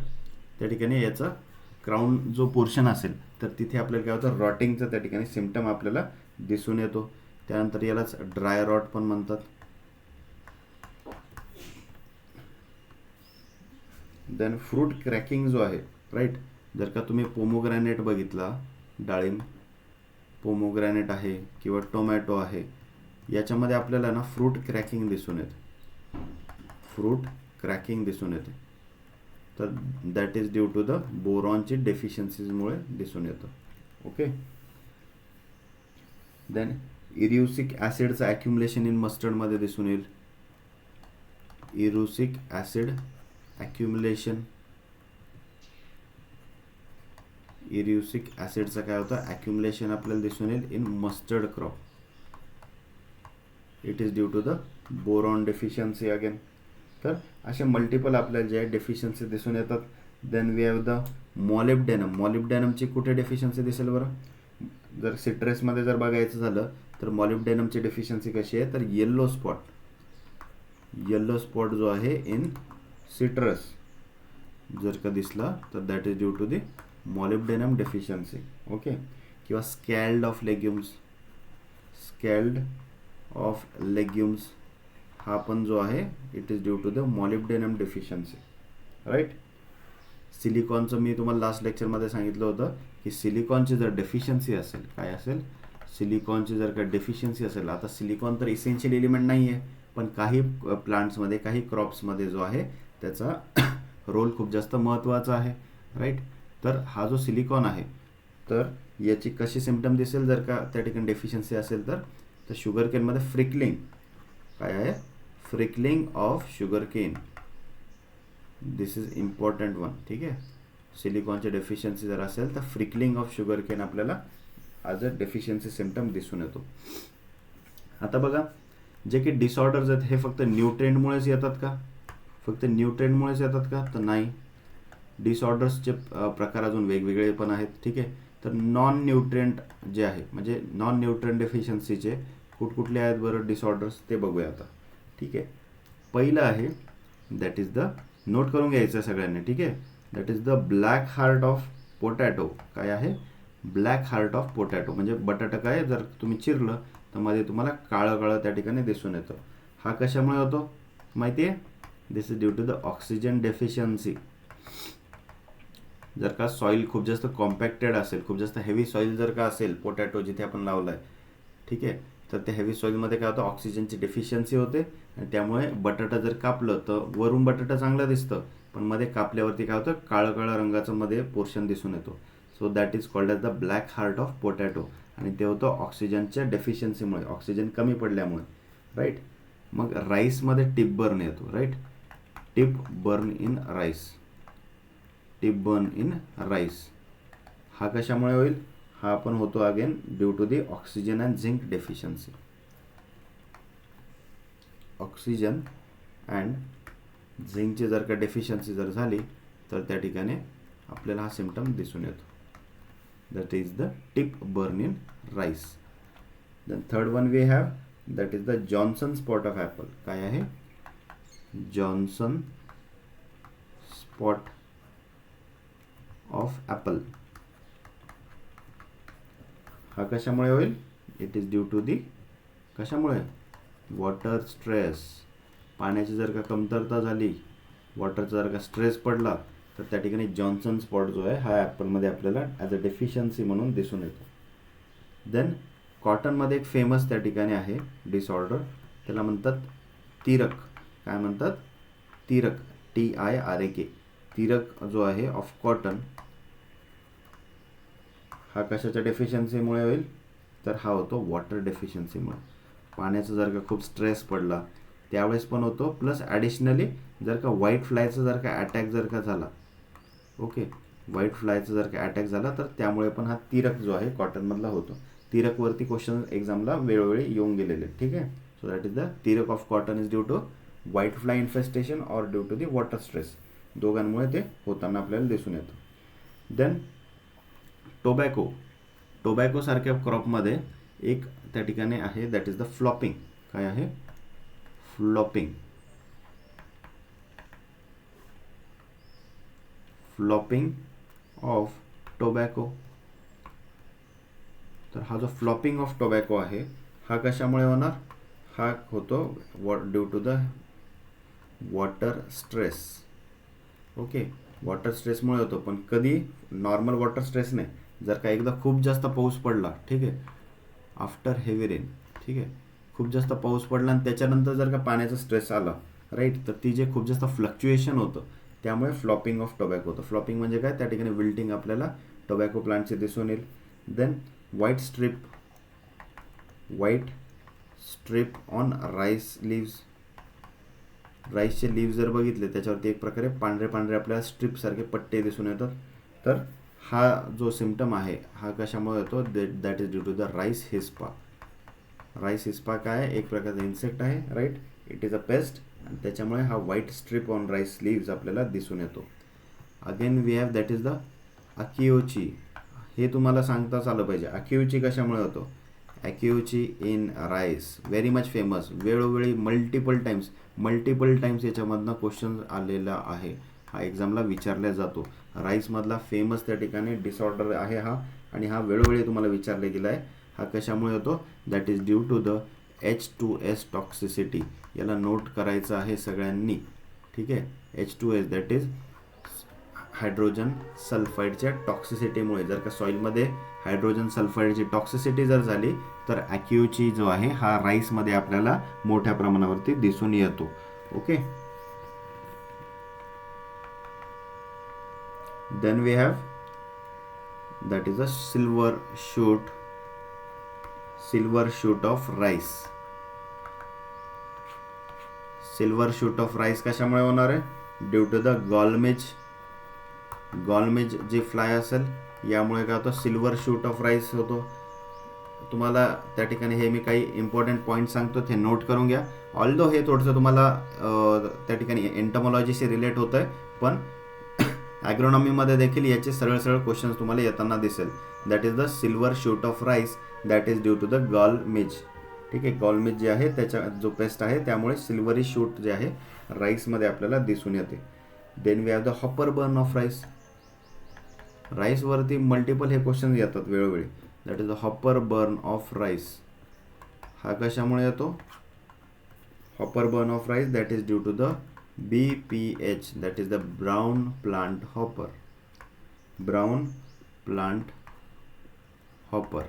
त्या ठिकाणी याचा क्राउन जो पोर्शन असेल तर तिथे आपल्याला काय होतं? रॉटिंगचं त्या ठिकाणी सिम्पटम आपल्याला दिसून येतो. त्यानंतर यालाच ड्राय रॉट पण म्हणतात. देन फ्रूट क्रॅकिंग जो आहे, राईट. जर का तुम्ही पोमोग्रॅनेट बघितला, डाळिंब, पोमोग्रॅनेट आहे किंवा टोमॅटो आहे, याच्यामध्ये आपल्याला ना फ्रूट क्रॅकिंग दिसून येते. फ्रूट क्रॅकिंग दिसून येते, तर that is due to the बोरॉनची डेफिशियन्सीजमुळे दिसून येतं. ओके. देन इरुसिक ॲसिडचं ॲक्युमुलेशन इन मस्टर्डमध्ये दिसून येईल. इरुसिक ॲसिड ॲक्युमुलेशन, इरुसिक ॲसिडचं काय होतं? ॲक्युमुलेशन आपल्याला दिसून येईल in mustard crop. It is due to the boron deficiency again. तर असे मल्टिपल आपल्याला जे डेफिशियन्सी दिसून येतात. Then we have the molybdenum. मॉलिब्डेनमची कुठे डेफिशियन्सी दिसेल बरं? जर सिट्रसमध्ये जर बघायचं झालं तर मॉलिब्डेनमची डेफिशियन्सी कशी आहे? तर येल्लो स्पॉट जो आहे इन सिट्रस जर का दिसला तर that is due to the molybdenum deficiency. Okay. किंवा स्कॅल्ड ऑफ लेग्युम्स हा पण जो आहे it is due to the molybdenum deficiency, right. सिलिकॉनचं मी तुम्हाला लास्ट लेक्चरमध्ये सांगितलं होतं की सिलिकॉनची जर डेफिशियन्सी असेल, काय असेल? सिलिकॉनची जर का डेफिशियन्सी असेल, आता सिलिकॉन तर इसेन्शियल एलिमेंट नाही आहे, पण काही प्लांट्समध्ये, काही क्रॉप्समध्ये जो आहे त्याचा रोल खूप जास्त महत्त्वाचा आहे, राईट. तर हा जो सिलिकॉन आहे तर याची कशी सिम्पटम दिसेल जर का त्या ठिकाणी डेफिशियन्सी असेल? तर शुगर केनमध्ये फ्रिकलिंग, काय आहे? Freckling of sugar cane. This is important one, ठीक आहे. सिलिकॉनची डेफिशियन्सी जर असेल तर फ्रिकलिंग ऑफ शुगर केन आपल्याला ॲज अ डेफिशियन्सी सिम्पटम दिसून येतो. आता बघा, जे की डिसऑर्डर्स आहेत हे फक्त न्यूट्रिएंटमुळेच येतात का? फक्त न्यूट्रिएंटमुळेच येतात का? तर नाही. डिसऑर्डर्सचे प्रकार अजून वेगवेगळे पण आहेत, ठीक आहे. तर नॉन न्यूट्रिएंट जे आहे, म्हणजे नॉन न्यूट्रिएंट डेफिशियन्सीचे कुठकुठले आहेत बरं डिसऑर्डर्स ते बघूया आता, ठीक आहे. पहिलं आहे दॅट इज द, नोट करून घ्यायचं सगळ्यांनी, ठीक आहे. That is the black heart of potato. काय आहे? ब्लॅक हार्ट ऑफ पोटॅटो म्हणजे बटाटा काय जर तुम्ही चिरलं तर मध्ये तुम्हाला काळं काळं त्या ठिकाणी दिसून येतं. हा कशामुळे होतो माहिती आहे? This is due to the oxygen deficiency. जर का सॉईल खूप जास्त कॉम्पॅक्टेड असेल, खूप जास्त हेवी सॉईल जर का असेल पोटॅटो जिथे आपण लावला आहे, ठीक आहे, तर त्या हेवी सॉईलमध्ये काय होतं, ऑक्सिजनची डेफिशियन्सी होते आणि त्यामुळे बटाटा जर कापलं तर वरून बटाटा चांगलं दिसतं, पण मध्ये कापल्यावरती काय होतं, काळं काळं रंगाचं मध्ये पोर्शन दिसून येतो. So that is called as the black heart of potato. आणि ते होतं ऑक्सिजनच्या डेफिशियन्सीमुळे, ऑक्सिजन कमी पडल्यामुळे, राईट. मग राईसमध्ये टिप बर्न येतो, right. Tip burn in rice, tip burn in rice हा कशामुळे होईल? हा पण होतो again due to the oxygen and zinc deficiency. Oxygen and झिंकची जर का डेफिशियन्सी जर झाली तर त्या ठिकाणी आपल्याला हा सिम्पटम दिसून येतो. That is the tip burn in rice. Then third one we have that is the Johnson spot of apple. काय आहे? Johnson spot of apple. हा कशामुळे होईल? It is due to the कशामुळे? Water stress. पाण्याची जर का कमतरता झाली, वॉटरचा जर का स्ट्रेस पडला तर त्या ठिकाणी जॉन्सन स्पॉट जो आहे हा ॲपलमध्ये आपल्याला ॲज अ डेफिशियन्सी म्हणून दिसून येतो. देन कॉटनमध्ये एक फेमस त्या ठिकाणी आहे डिसऑर्डर, त्याला म्हणतात तिरक. काय म्हणतात? तिरक, TIRAK. तिरक जो आहे ऑफ कॉटन हा कशाच्या डेफिशियन्सीमुळे होईल? तर हा होतो वॉटर डेफिशियन्सीमुळे. पाण्याचा जर का खूप स्ट्रेस पडला त्यावेळेस पण होतो, प्लस ॲडिशनली जर का व्हाईट फ्लायचा जर का अटॅक जर का झाला, ओके, व्हाईट फ्लायचा जर का अटॅक झाला तर त्यामुळे पण हा तिरक जो आहे कॉटनमधला होतो. तिरकवरती क्वेश्चन एक्झामला वेळोवेळी येऊन गेलेले, ठीक आहे. So that is the tirak of cotton is due to white fly infestation or due to the water stress. दोघांमुळे ते होताना आपल्याला दिसून येतं. Then tobacco. टोबॅको सारख्या क्रॉपमध्ये एक त्या ठिकाणी आहे दॅट इज द फ्लॉपिंग. काय आहे? फ्लॉपिंग. Flopping of tobacco. तर हा जो फ्लॉपिंग ऑफ टोबॅको आहे हा कशामुळे होणार? हा होतो due to the water stress. Okay, water स्ट्रेसमुळे होतो, पण कधी? नॉर्मल वॉटर स्ट्रेस नाही. जर का एकदा खूप जास्त पाऊस पडला, ठीक आहे, आफ्टर हेवी रेन, ठीक आहे, खूप जास्त पाऊस पडला आणि त्याच्यानंतर जर का पाण्याचा स्ट्रेस आला, राईट, तर ती जे खूप जास्त फ्लक्च्युएशन होतं त्यामुळे फ्लॉपिंग ऑफ टोबॅको होतं. फ्लॉपिंग म्हणजे काय? त्या ठिकाणी विल्टिंग आपल्याला टोबॅको प्लांटचे दिसून येईल. Then white strip on rice leaves. राईसचे लिव्स जर बघितले त्याच्यावरती एक प्रकारे पांढरे पांढरे आपल्याला स्ट्रिपसारखे पट्टे दिसून येतात. तर हा जो सिम्पटम आहे हा कशामुळे येतो? That is due to the rice hispa. Rice hispa काय आहे? एक प्रकारचा इन्सेक्ट आहे, right. It is a pest आणि त्याच्यामुळे हा white strip on rice leaves आपल्याला दिसून येतो. Again we have that is the akiochi. हे तुम्हाला सांगताच आलं पाहिजे. अकिओची कशामुळे होतो? Akiochi in rice, very much famous. वेळोवेळी मल्टिपल टाइम्स याच्यामधनं क्वेश्चन आलेला आहे. हा एक्झामला विचारला जातो. राईसमधला फेमस त्या ठिकाणी डिसऑर्डर आहे हा, आणि हा वेळोवेळी तुम्हाला विचारला गेला आहे. हा कशामुळे होतो? That is due to the H2S toxicity. याला नोट करायचं आहे सगळ्यांनी, ठीक आहे. H2S दॅट इज हायड्रोजन सल्फाईडच्या टॉक्सिसिटीमुळे. जर का सॉईलमध्ये हायड्रोजन सल्फाईडची टॉक्सिसिटी जर झाली तर अॅक्यूची जो आहे हा राईसमध्ये आपल्याला मोठ्या प्रमाणावरती दिसून येतो. Okay. Then we have that is a silver shoot of rice. Silver shoot of rice कशामुळे होणार आहे? ड्यू टू द गॉलमेज जी फ्लाय असेल यामुळे काय होतं? सिल्वर शूट ऑफ राईस होतो. तुम्हाला त्या ठिकाणी हे मी काही इम्पॉर्टंट पॉईंट सांगतो, ते नोट करून घ्या. ऑल्दो हे थोडंसं तुम्हाला त्या ठिकाणी एंटमॉलॉजीशी रिलेट होतं आहे, पण ॲग्रोनॉमीमध्ये देखील याचे सरळ क्वेश्चन्स तुम्हाला येताना दिसेल. That is the silver shoot of rice that is due to the gall midge. ठीक आहे, गॉलमेज जे आहे त्याच्या जो पेस्ट आहे त्यामुळे सिल्वरी शूट जे आहे राईसमध्ये आपल्याला दिसून येते. Then we have the hopper burn of rice. राईसवरती मल्टिपल हे क्वेश्चन येतात वेळोवेळी. That is the hopper burn of rice. हा कशामुळे येतो? Hopper burn of rice that is due to the BPH, that is the brown plant hopper. Brown plant hopper.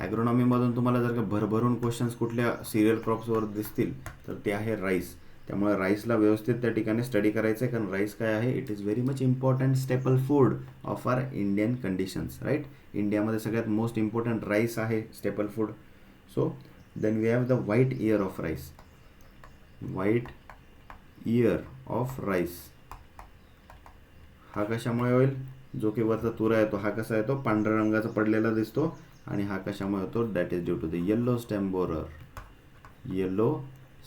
ॲग्रोनॉमीमधून तुम्हाला जर का भरभरून क्वेश्चन्स कुठल्या सिरियल क्रॉप्सवर दिसतील तर ते आहे राईस. त्यामुळे राईसला व्यवस्थित त्या ठिकाणी स्टडी करायचं आहे, कारण राईस काय आहे, it is very much important staple food of our Indian conditions, right. इंडियामध्ये सगळ्यात मोस्ट इम्पॉर्टंट राईस आहे staple food. So then we have the white ear of rice. White ear of rice हा कशामुळे होईल? जो की वरचा तुरा येतो हा कसा येतो? पांढऱ्या रंगाचा पडलेला दिसतो. आणि हा कशामुळे होतो? That is due to the yellow stem borer. Yellow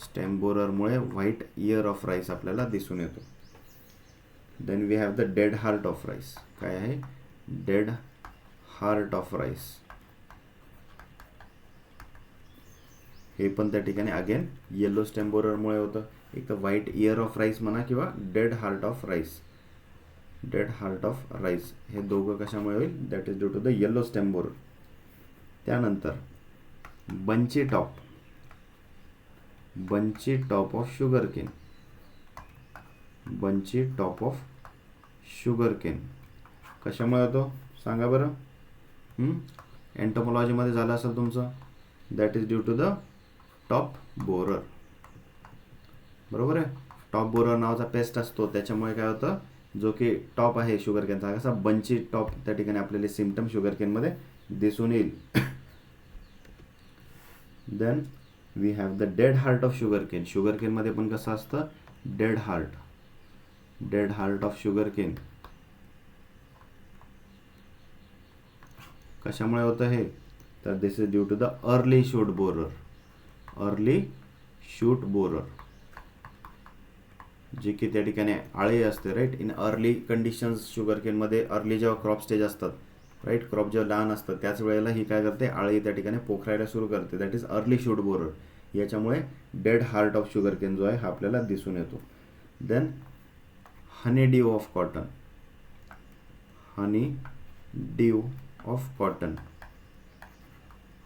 stem बोररमुळे व्हाईट इयर ऑफ राईस आपल्याला दिसून येतो. Then we have the dead heart of rice. काय आहे? Dead heart of rice. हे पण त्या ठिकाणी अगेन येलो स्टेम बोररमुळे होतं. एक तर व्हाईट इयर ऑफ राईस म्हणा किंवा dead heart of rice. Dead heart of rice हे दोघं कशामुळे होईल? That is due to the yellow stem borer. त्यानंतर बंची टॉप. बंची टॉप ऑफ शुगर केन. बंची टॉप ऑफ शुगर केन कशामुळे होतो सांगा बरं? एंटोमॉलॉजीमध्ये झालं असेल तुमचं. That is due to the top borer. बरोबर आहे. टॉप बोरर नावाचा पेस्ट असतो, त्याच्यामुळे काय होतं, जो की टॉप आहे शुगर केनचा कसा बंची टॉप त्या ठिकाणी आपल्याला सिम्पटम शुगर केनमध्ये दिसून येईल. Then we have the dead heart of sugar cane. Sugar केनमध्ये पण कसं असतं? Dead heart. Dead heart of sugar cane कशामुळे होतं हे? तर this is due to the early shoot borer. Early shoot borer जे की त्या ठिकाणी आळे असते, right. In early conditions sugar केनमध्ये अर्ली जेव्हा क्रॉप स्टेज असतात, राईट, क्रॉप जेव्हा लहान असतात त्याच वेळेला ही काय करते? आळी त्या ठिकाणी पोखरायला सुरू करते. That is early shoot borer. याच्यामुळे dead heart of sugar cane जो आहे हा आपल्याला दिसून येतो. Then honey dew of cotton. Honey dew of cotton.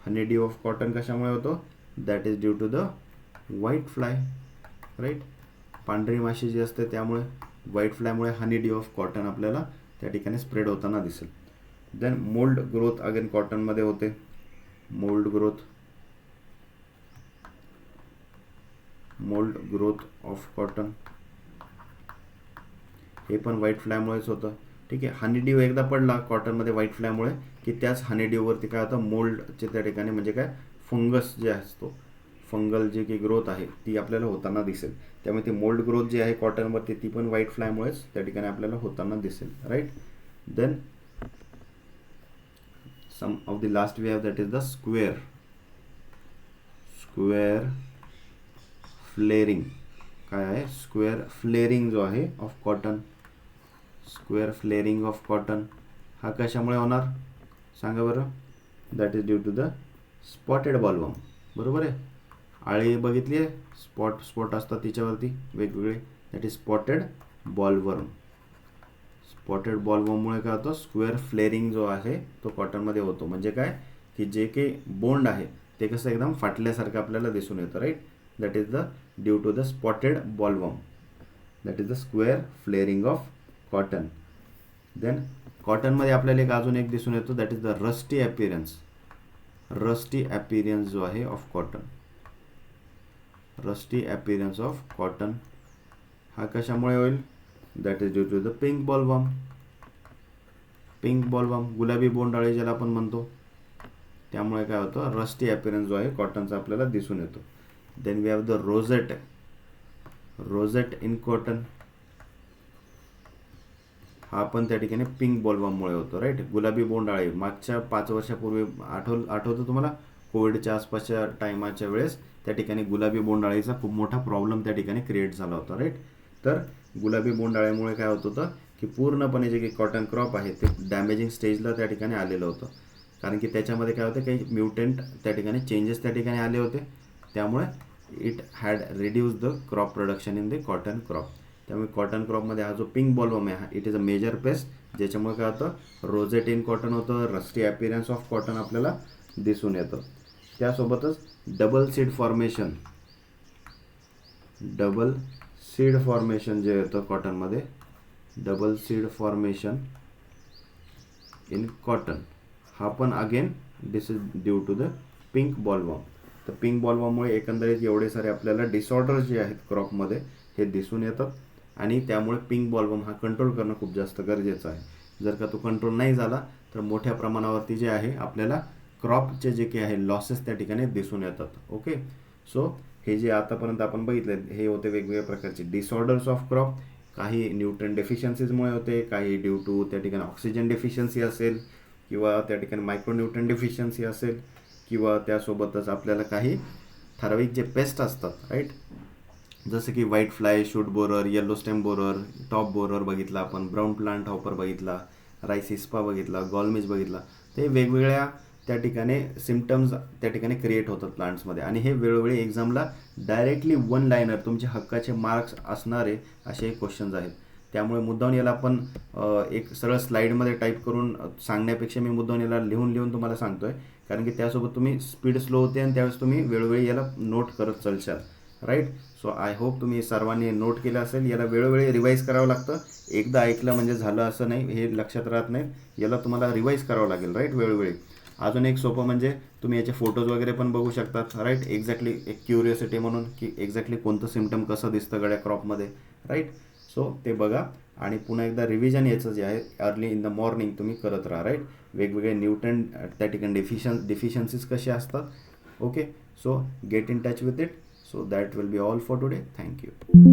Honey dew of cotton कशामुळे होतो? That is due to the white fly, right. पांढरी माशी जी असते त्यामुळे, व्हाईट फ्लायमुळे हनी ड्यू ऑफ कॉटन आपल्याला त्या ठिकाणी स्प्रेड होताना दिसेल. देन मोल्ड ग्रोथ अगेन कॉटनमध्ये होते. Mould growth. Mould growth of cotton हे पण व्हाईट फ्लायमुळेच होतं. ठीक आहे. हनी ड्यू एकदा पडला कॉटनमध्ये व्हाईट फ्लायमुळे की त्याच हनी ड्यूवरती काय होतं? मोल्डचे त्या ठिकाणी म्हणजे काय फंगस जे असतो, फंगल जी की ग्रोथ आहे ती आपल्याला होताना दिसेल. त्यामुळे ती मोल्ड ग्रोथ जी आहे कॉटनवरती ती पण व्हाईट फ्लायमुळेच त्या ठिकाणी आपल्याला होताना दिसेल, right. Then some of the last we have, that is the square flaring. काय आहे? स्क्वेअर फ्लेअरिंग जो आहे of cotton. Square flaring of cotton हा कशामुळे होणार सांगा बरं? That is due to the spotted bollworm. बरोबर आहे. आळी बघितली आहे, स्पॉट असतात तिच्यावरती वेगवेगळे. That is spotted bollworm. Spotted बॉलवर्ममुळे काय होतं? स्क्वेअर फ्लेअरिंग जो आहे तो कॉटनमध्ये होतो. म्हणजे काय की जे काही बोंड आहे ते कसं एकदम फाटल्यासारखं आपल्याला दिसून येतं, right. That is the due to the spotted bollworm. That is the square flaring of cotton. Then कॉटनमध्ये आपल्याला अजून एक दिसून येतो, that is the rusty appearance. Rusty appearance जो आहे of cotton. Rusty appearance of cotton हा कशामुळे होईल? That is due to the pink bollworm. Pink bollworm गुलाबी बोंडाळी ज्याला आपण म्हणतो, त्यामुळे काय होतं? रस्टी अपीअरन्स जो आहे कॉटनचा आपल्याला दिसून येतो. Then we have the rosette. Rosette in cotton हा पण त्या ठिकाणी पिंक बॉलवर्ममुळे होतो, राईट. गुलाबी बोंडाळी मागच्या 5 वर्षापूर्वी आठवतं तुम्हाला, कोविडच्या आसपासच्या टायमाच्या वेळेस त्या ठिकाणी गुलाबी बोंडाळीचा खूप मोठा प्रॉब्लेम त्या ठिकाणी क्रिएट झाला होता, राईट. तर गुलाबी बोंडाळीमुळे काय होत होतं की पूर्णपणे जे काही कॉटन क्रॉप आहे ते डॅमेजिंग स्टेजला त्या ठिकाणी आलेलं होतं. कारण की त्याच्यामध्ये काय होतं, काही म्युटंट त्या ठिकाणी चेंजेस त्या ठिकाणी आले होते. त्यामुळे it had reduce the crop production in the cotton crop. त्यामुळे कॉटन क्रॉपमध्ये हा जो पिंक बॉलवर्म आहे it is a major pest, ज्याच्यामुळे काय होतं रोजेट इन कॉटन होतं, रस्टी ॲपिरन्स ऑफ कॉटन आपल्याला दिसून येतं. त्यासोबतच डबल सीड फॉर्मेशन जे येतं कॉटनमध्ये, double seed formation in cotton, हा पण again this is due to the pink bollworm. तर पिंक बॉलवर्ममुळे एकंदरीत एवढे सारे आपल्याला डिसऑर्डर्स जे आहेत क्रॉपमध्ये हे दिसून येतात आणि त्यामुळे पिंक बॉलवर्म हा कंट्रोल करणं खूप जास्त गरजेचं आहे. जर का तो कंट्रोल नाही झाला तर मोठ्या प्रमाणावरती जे आहे आपल्याला क्रॉपचे जे काही आहे लॉसेस त्या ठिकाणी दिसून येतात. ओके, सो हे जे आतापर्यंत आपण बघितले हे होते वेगवेगळ्या प्रकारचे डिसऑर्डर्स ऑफ क्रॉप. काही न्यूट्रन डेफिशियन्सीजमुळे होते, काही ड्यू टू त्या ठिकाणी ऑक्सिजन डेफिशियन्सी असेल किंवा त्या ठिकाणी मायक्रोन्यूट्रन डेफिशियन्सी असेल किंवा त्यासोबतच आपल्याला काही ठराविक जे पेस्ट असतात राईट, जसं की white fly, shoot borer, yellow stem borer, top borer बघितला आपण, ब्राऊन प्लांट हॉपर बघितला, राईसिस्पा बघितला, गॉलमिज बघितला. ते वेगवेगळ्या त्या ठिकाणी सिम्टम्स त्या ठिकाणी क्रिएट होतात प्लांट्समध्ये आणि हे वेळोवेळी एक्झामला डायरेक्टली वन लाईनर तुमचे हक्काचे मार्क्स असणारे असे क्वेश्चन्स आहेत. त्यामुळे मुद्दाम याला आपण एक सरळ स्लाईडमध्ये टाईप करून सांगण्यापेक्षा मी मुद्दाम याला लिहून तुम्हाला सांगतोय, कारण की त्यासोबत तुम्ही स्पीड स्लो होते आणि त्यावेळेस तुम्ही वेळोवेळी याला नोट करत चालशाल. राईट, सो आय होप तुम्ही सर्वांनी नोट केलं असेल. याला वेळोवेळी रिवाईज करावं लागतं, एकदा ऐकलं म्हणजे झालं असं नाही, हे लक्षात राहत नाही, याला तुम्हाला रिवाईज करावं लागेल राईट वेळोवेळी. अजून एक सोपं म्हणजे तुम्ही याचे फोटोज वगैरे पण बघू शकतात राईट, एक्झॅक्टली एक क्युरियोसिटी म्हणून की एक्झॅक्टली कोणतं सिम्टम कसं दिसतं गळ्या क्रॉपमध्ये राईट. सो ते बघा आणि पुन्हा एकदा रिव्हिजन याचं जे आहे अर्ली इन द मॉर्निंग तुम्ही करत राहा राईट. वेगवेगळे न्यूट्रन त्या ठिकाणी डिफिशियन्सीज कसे असतात. Okay, so get in touch with it. So that will be all for today. Thank you.